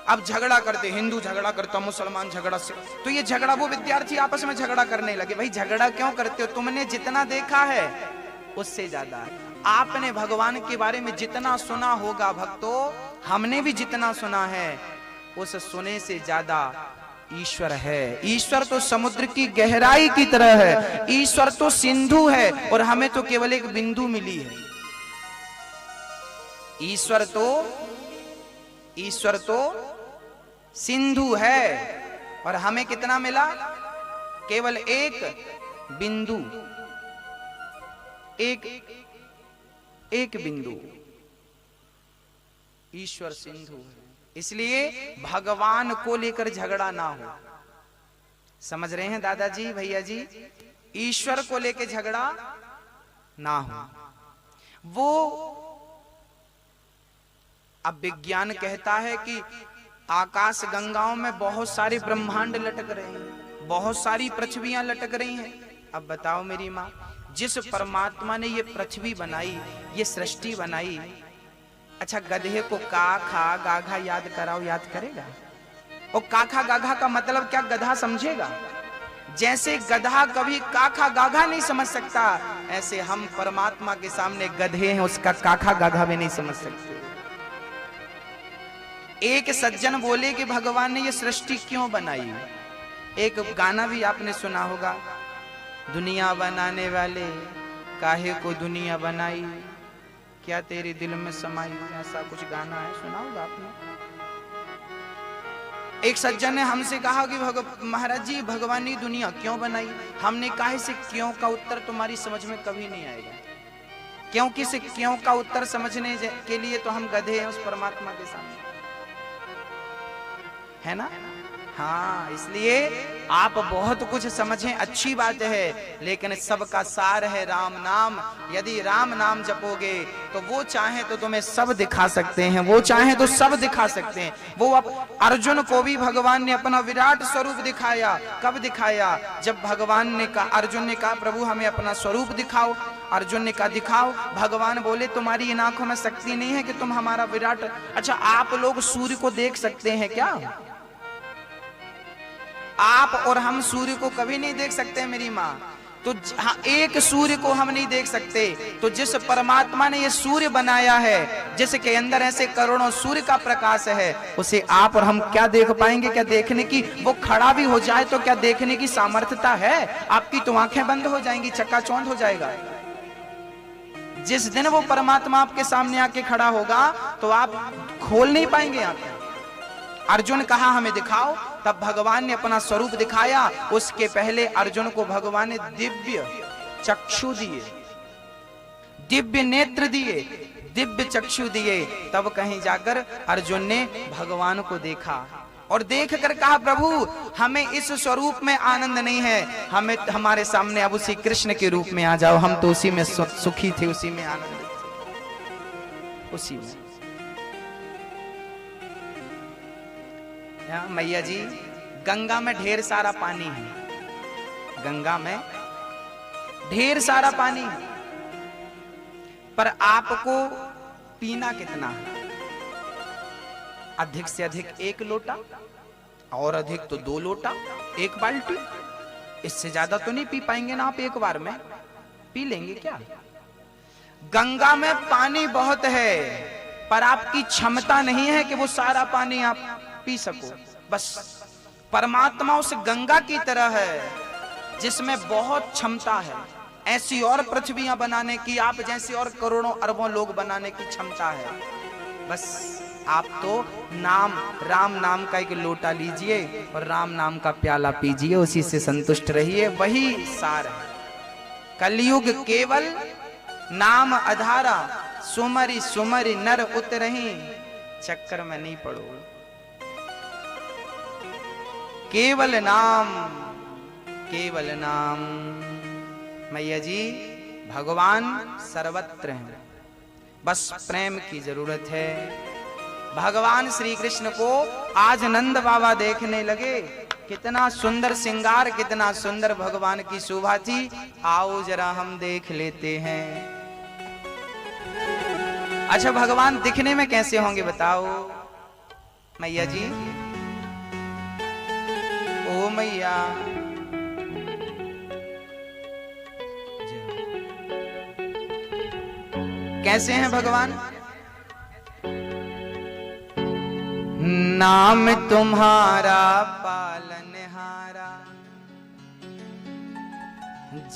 अब झगड़ा करते, हिंदू झगड़ा करता, मुसलमान झगड़ा से, तो ये झगड़ा, वो विद्यार्थी आपस में झगड़ा करने लगे। भाई झगड़ा क्यों करते हो? तुमने जितना देखा है उससे ज्यादा। आपने भगवान के बारे में जितना सुना होगा भक्तों, हमने भी जितना सुना है उस सुने से ज्यादा ईश्वर है। ईश्वर तो समुद्र की गहराई की तरह है, ईश्वर तो सिंधु है और हमें तो केवल एक बिंदु मिली है। ईश्वर तो सिंधु है और हमें कितना मिला? केवल एक बिंदु, एक बिंदु। ईश्वर सिंधु है, इसलिए भगवान को लेकर झगड़ा ना हो। समझ रहे हैं दादाजी, भैया जी? ईश्वर को लेकर झगड़ा ना हो। वो अब विज्ञान कहता है कि आकाश गंगाओं में बहुत सारे ब्रह्मांड लटक रहे हैं, बहुत सारी पृथ्वियां लटक रही हैं। अब बताओ मेरी माँ, जिस परमात्मा ने ये पृथ्वी बनाई, ये सृष्टि बनाई, अच्छा गधे को का खा गाघा याद कराओ, याद करेगा? और काखा गाघा का मतलब क्या गधा समझेगा? जैसे गधा कभी काखा गाघा नहीं समझ सकता, ऐसे हम परमात्मा के सामने गधे हैं, उसका काखा गाघा भी नहीं समझ सकते। एक सज्जन बोले कि भगवान ने ये सृष्टि क्यों बनाई? एक गाना भी आपने सुना होगा, दुनिया बनाने वाले काहे को दुनिया बनाई, क्या तेरे दिल में समाई, ऐसा कुछ गाना है, सुना होगा आपने। एक सज्जन ने हमसे कहा कि महाराज जी भगवान ने दुनिया क्यों बनाई? हमने कहा से क्यों का उत्तर तुम्हारी समझ में कभी नहीं आएगा, क्योंकि से क्यों का उत्तर समझने के लिए तो हम गधे हैं उस परमात्मा के सामने, है ना? हाँ, इसलिए आप बहुत कुछ समझें, अच्छी बात है, लेकिन सबका सार है राम नाम। यदि राम नाम जपोगे तो वो चाहे तो तुम्हें सब दिखा सकते हैं, वो चाहे तो सब दिखा सकते हैं। वो अर्जुन को भी भगवान ने अपना विराट स्वरूप दिखाया। कब दिखाया? जब भगवान ने कहा, अर्जुन ने कहा प्रभु हमें अपना स्वरूप दिखाओ। अर्जुन ने कहा दिखाओ। भगवान बोले तुम्हारी इन आंखों में शक्ति नहीं है कि तुम हमारा विराट। अच्छा, आप लोग सूर्य को देख सकते हैं क्या? आप और हम सूर्य को कभी नहीं देख सकते मेरी माँ। तो हाँ, एक सूर्य को हम नहीं देख सकते, तो जिस परमात्मा ने ये सूर्य बनाया है, जिसके अंदर ऐसे करोड़ों सूर्य का प्रकाश है, उसे आप और हम क्या देख पाएंगे? क्या देखने की, वो खड़ा भी हो जाए तो क्या देखने की सामर्थ्यता है? आपकी तो आंखें बंद हो जाएंगी, चक्काचौंध हो जाएगा। जिस दिन वो परमात्मा आपके सामने आके खड़ा होगा तो आप खोल नहीं पाएंगे आंखें। अर्जुन कहा हमें दिखाओ, तब भगवान ने अपना स्वरूप दिखाया। उसके पहले अर्जुन को भगवान ने दिव्य चक्षु दिए, दिव्य नेत्र दिए, दिव्य चक्षु दिए। तब कहीं जाकर अर्जुन ने भगवान को देखा और देख कर कहा प्रभु हमें इस स्वरूप में आनंद नहीं है, हमें हमारे सामने अब उसी कृष्ण के रूप में आ जाओ। हम तो उसी में सुखी थे, उसी में आनंद थे, उसी में। मैया जी, गंगा में ढेर सारा पानी है, गंगा में ढेर सारा पानी, पर आपको पीना कितना है? अधिक से अधिक 1 लोटा, और अधिक तो 2 लोटा, 1 बाल्टी। इससे ज्यादा तो नहीं पी पाएंगे ना आप एक बार में, पी लेंगे क्या? गंगा में पानी बहुत है, पर आपकी क्षमता नहीं है कि वो सारा पानी आप पी सको। बस परमात्मा उस गंगा की तरह है जिसमें बहुत क्षमता है। ऐसी और पृथ्वियां बनाने की, आप जैसे और करोड़ों अरबों लोग बनाने की क्षमता है। बस आप तो राम नाम का एक लोटा लीजिए और राम नाम का प्याला पीजिए, उसी से संतुष्ट रहिए, वही सार है। कलयुग केवल नाम आधारा, सुमरि सुमरि नर उतरहि, चक्कर में नहीं पड़ो। केवल नाम, केवल नाम। मैया जी भगवान सर्वत्र हैं, बस प्रेम की जरूरत है। भगवान श्री कृष्ण को आज नंद बाबा देखने लगे, कितना सुंदर श्रृंगार, कितना सुंदर भगवान की शोभा थी। आओ जरा हम देख लेते हैं। अच्छा, भगवान दिखने में कैसे होंगे बताओ मैया जी? ओ मैया, कैसे हैं भगवान? नाम तुम्हारा पालनहारा,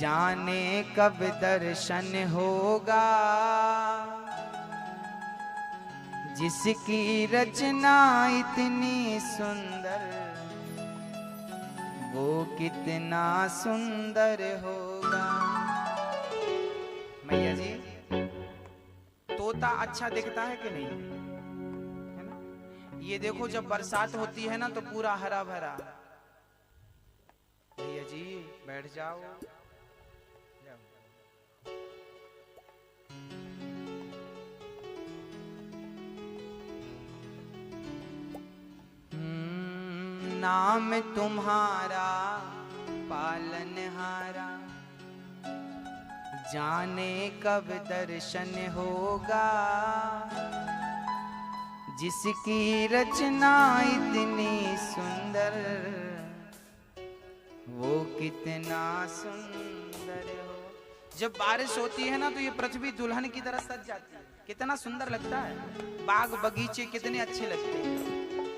जाने कब दर्शन होगा, जिसकी रचना इतनी सुंदर, वो कितना सुंदर होगा। मैया जी, तोता अच्छा दिखता है कि नहीं? है ना? ये देखो जब बरसात होती है ना तो पूरा हरा भरा। भैया जी बैठ जाओ, नाम तुम्हारा पालनहारा, जाने कब दर्शन होगा, जिसकी रचना इतनी सुंदर, वो कितना सुंदर हो। जब बारिश होती है ना तो ये पृथ्वी दुल्हन की तरह सज जाती है, कितना सुंदर लगता है। बाग बगीचे कितने अच्छे लगते हैं,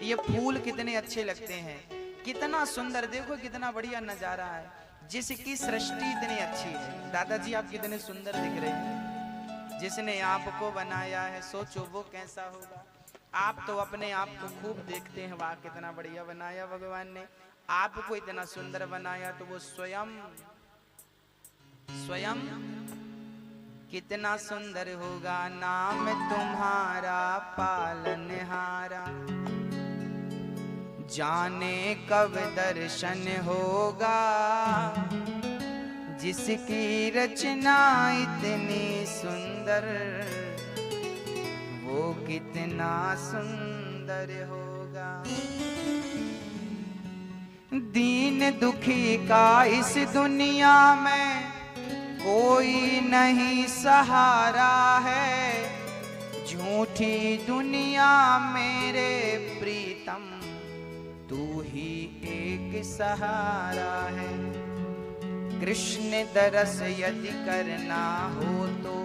ये फूल कितने अच्छे लगते हैं, कितना सुंदर, देखो कितना बढ़िया नजारा है। जिसकी सृष्टि इतनी अच्छी है। दादाजी आप कितने सुंदर दिख रहे हैं। जिसने आपको बनाया है सोचो वो कैसा होगा। आप तो अपने आप को खूब देखते हैं, वाह कितना बढ़िया बनाया भगवान ने। आपको इतना सुंदर बनाया तो वो स्वयं कितना सुंदर होगा। नाम तुम्हारा पालनहारा, जाने कब दर्शन होगा, जिसकी रचना इतनी सुंदर, वो कितना सुंदर होगा। दीन दुखी का इस दुनिया में कोई नहीं सहारा है, झूठी दुनिया मेरे प्रीतम, तू ही एक सहारा है। कृष्ण दरस यदि करना हो तो,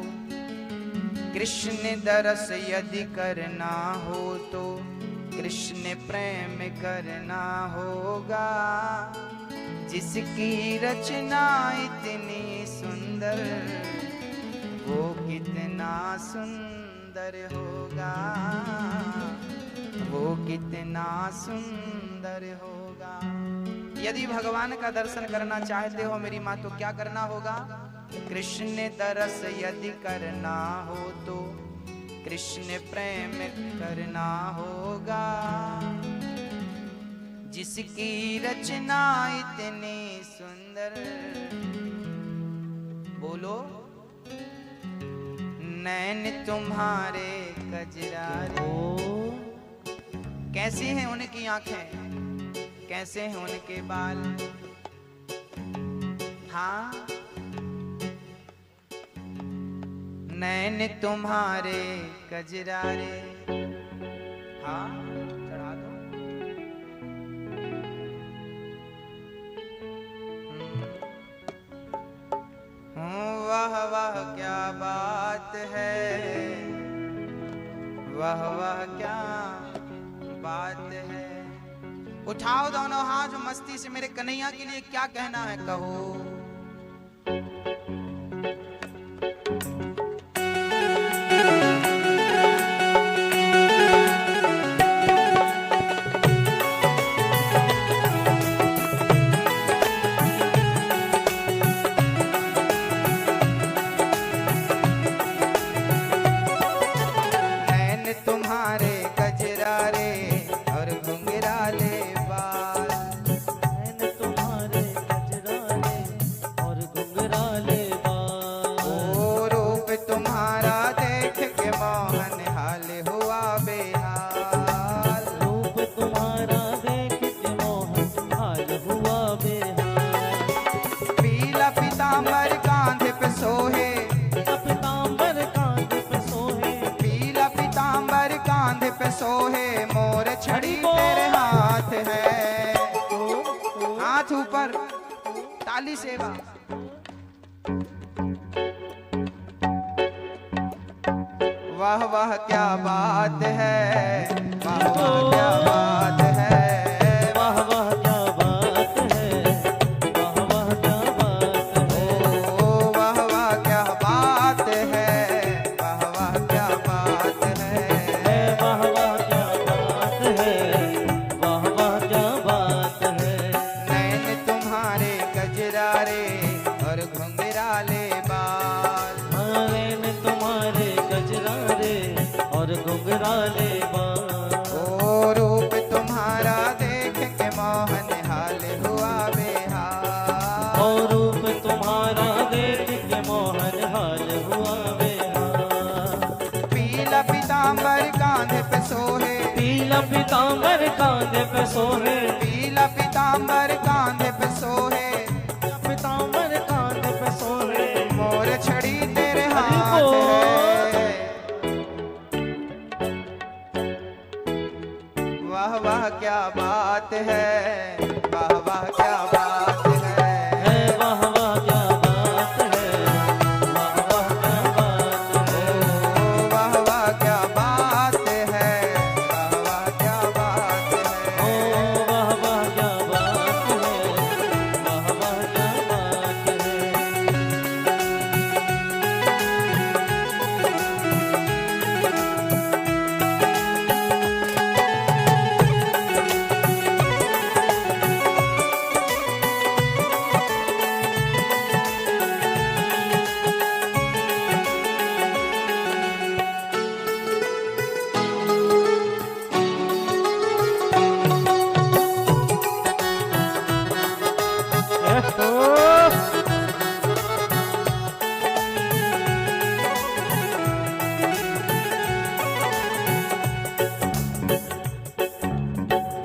कृष्ण दरस यदि करना हो तो, कृष्ण प्रेम करना होगा, जिसकी रचना इतनी सुंदर, वो कितना सुंदर होगा, वो कितना सुंदर होगा। यदि भगवान का दर्शन करना चाहते हो मेरी माँ तो क्या करना होगा? कृष्ण दरस यदि करना हो तो, कृष्ण प्रेम करना होगा, जिसकी रचना इतनी सुंदर। बोलो, नैन तुम्हारे कजरारे, कैसी हैं उनकी आंखें, कैसे हैं उनके बाल। हाँ, नैन तुम्हारे कजरारे। हाँ चढ़ा दो। वाह वाह क्या बात है, वाह वाह क्या बात है। उठाओ दोनों हाथ मस्ती से, मेरे कन्हैया के लिए क्या कहना है कहो। सोहे मोर छड़ी तेरे हाथ है। हाथ ऊपर, ताली सेवा। वाह वाह क्या बात है, वाह वाह क्या बात है, वाह वाह क्या बात है, वाह वाह क्या बात है। ओ वाह वाह क्या बात है, वाह वाह क्या बात है, वाह वाह क्या बात है, वाह वाह क्या बात है। नैन तुम्हारे कजरारे और घुंघराले बाल। नैन तुम्हारे गजरारे और घुंघराले बाल। ओ रूप तुम्हारा देख के मोहन हाल हुआ बेहाल। और रूप तुम्हारा देख के मोहन हाल हुआ बेहाल। पीला पीतांबर कांधे पे सोहे, पीला पीतांबर कांधे पे सोहे, पीला पीतांबर कांधे पे सोहे, पीतांबर कांधे पे सोहे। मोर छड़ी तेरे हाथ है। वाह वाह क्या बात है, वाह वाह क्या बात है, वाह वाह क्या बात है, वाह वाह क्या बात है। ओ वाह वाह क्या बात है, वाह वाह क्या बात ओ है। वाह वाह क्या बात है, वाह वाह क्या बात है।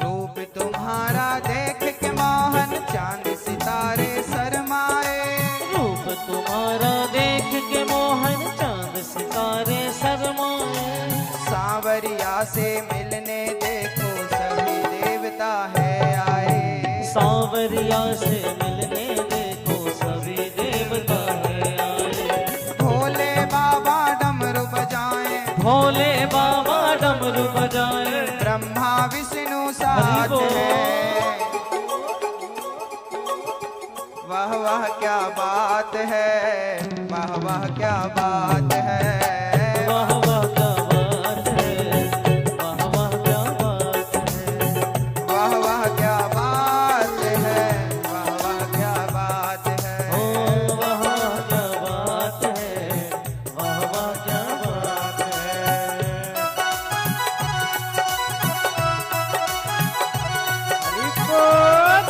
रूप तुम्हारा देख के मोहन चांद सितारे शरमाए। रूप तुम्हारा देख के मोहन चांद सितारे शर्माए। सांवरिया से मिलने देखो सभी देवता है आए। सांवरिया से मिलने देखो सभी देवता है आए। भोले बाबा डमरू बजाएं, भोले बाबा डमरू बजाए। ब्रह्मा विष्णु साथ हरि बोल। है। वाह वाह क्या बात है, वाह वाह क्या बात है, वाह वाह क्या बात है, वाह वाह क्या बात है। वाह वाह क्या बात है, वाह वाह क्या बात है। ओ वाह वाह क्या बात है, वाह वाह क्या बात है। हरि बोल।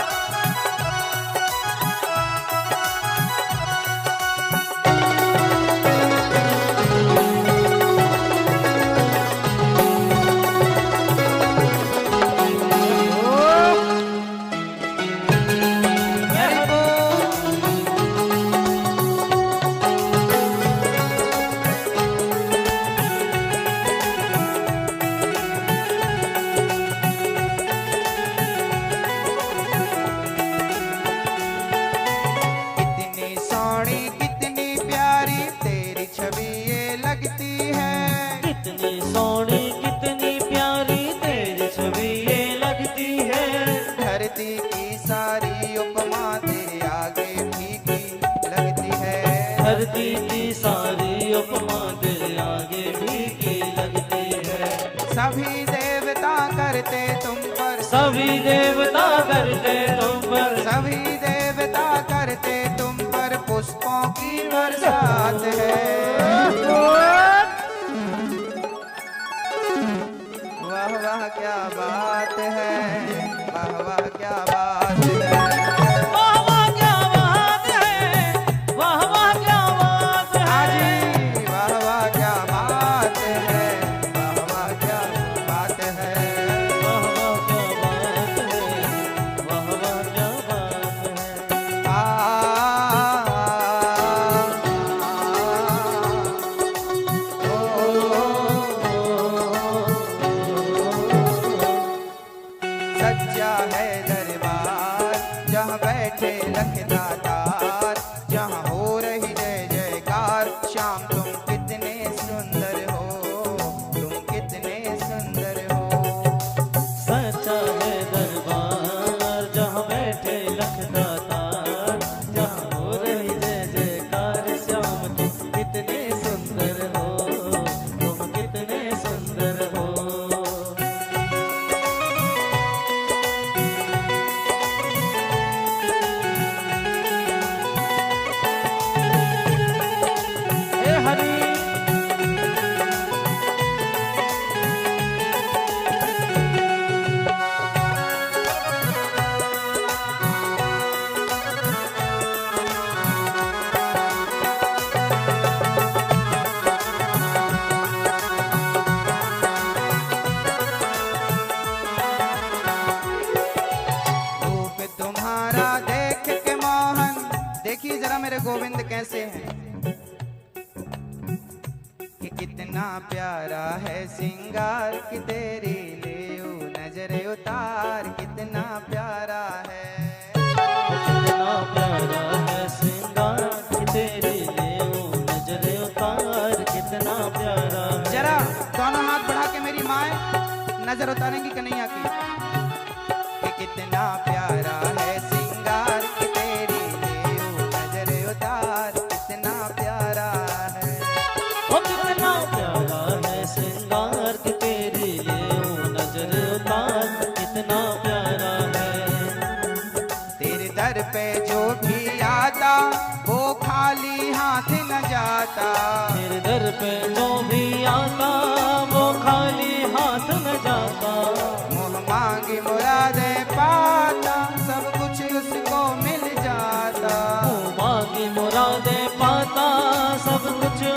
धरती की सारी उपमा तेरे आगे फीकी लगती है। सभी देवता करते तुम पर, सभी देवता करते तुम पर, सभी देवता करते तुम पर पुष्पों की बरसात है। वाह वाह क्या बात है, वाह वाह क्या बात है। वाह वाह क्या बात है, वाह वाह क्या बात है। हाजी वाह वाह क्या बात है, वाह वाह क्या बात है। वाह वाह क्या बात है, वाह वाह क्या बात है। सच्चा है दरबार जहाँ बैठे लखदातार, जहाँ हो रही जय जयकार। श्याम तुम कितने सुंदर हो, तुम कितने सुंदर हो। सच्चा है दरबार जहाँ बैठे लखदातार, जहाँ हो रही जय जयकार। श्याम तुम कितने सुंदर हो, तुम कितने सुंदर हो। हे हरि रूप तुम्हारा देख के मोहन, देखिए जरा मेरे गोविंद कैसे हैं। कि कितना प्यारा है सिंगार, कि तेरी ले नजर उतार। कितना प्यारा है, कितना प्यारा है सिंगार, कि तेरे लिए नजर उतार। कितना प्यारा है। जरा दोनों हाथ बढ़ा के मेरी माए नजर उतारेंगी कन्हैया की। कि कितना प्यारा है सिंगार, कि तेरी ले नजर उतार। कितना प्यारा है, ओ कितना प्यारा है सिंगार, कि तेरे लिए नजर उतार। कितना प्यारा है। तेरे दर पे जो भी आता वो खाली हाथ न जाता। तेरे दर पे जो भी आता वो खाली हाथ न जाता। मुँह मांगी मुराद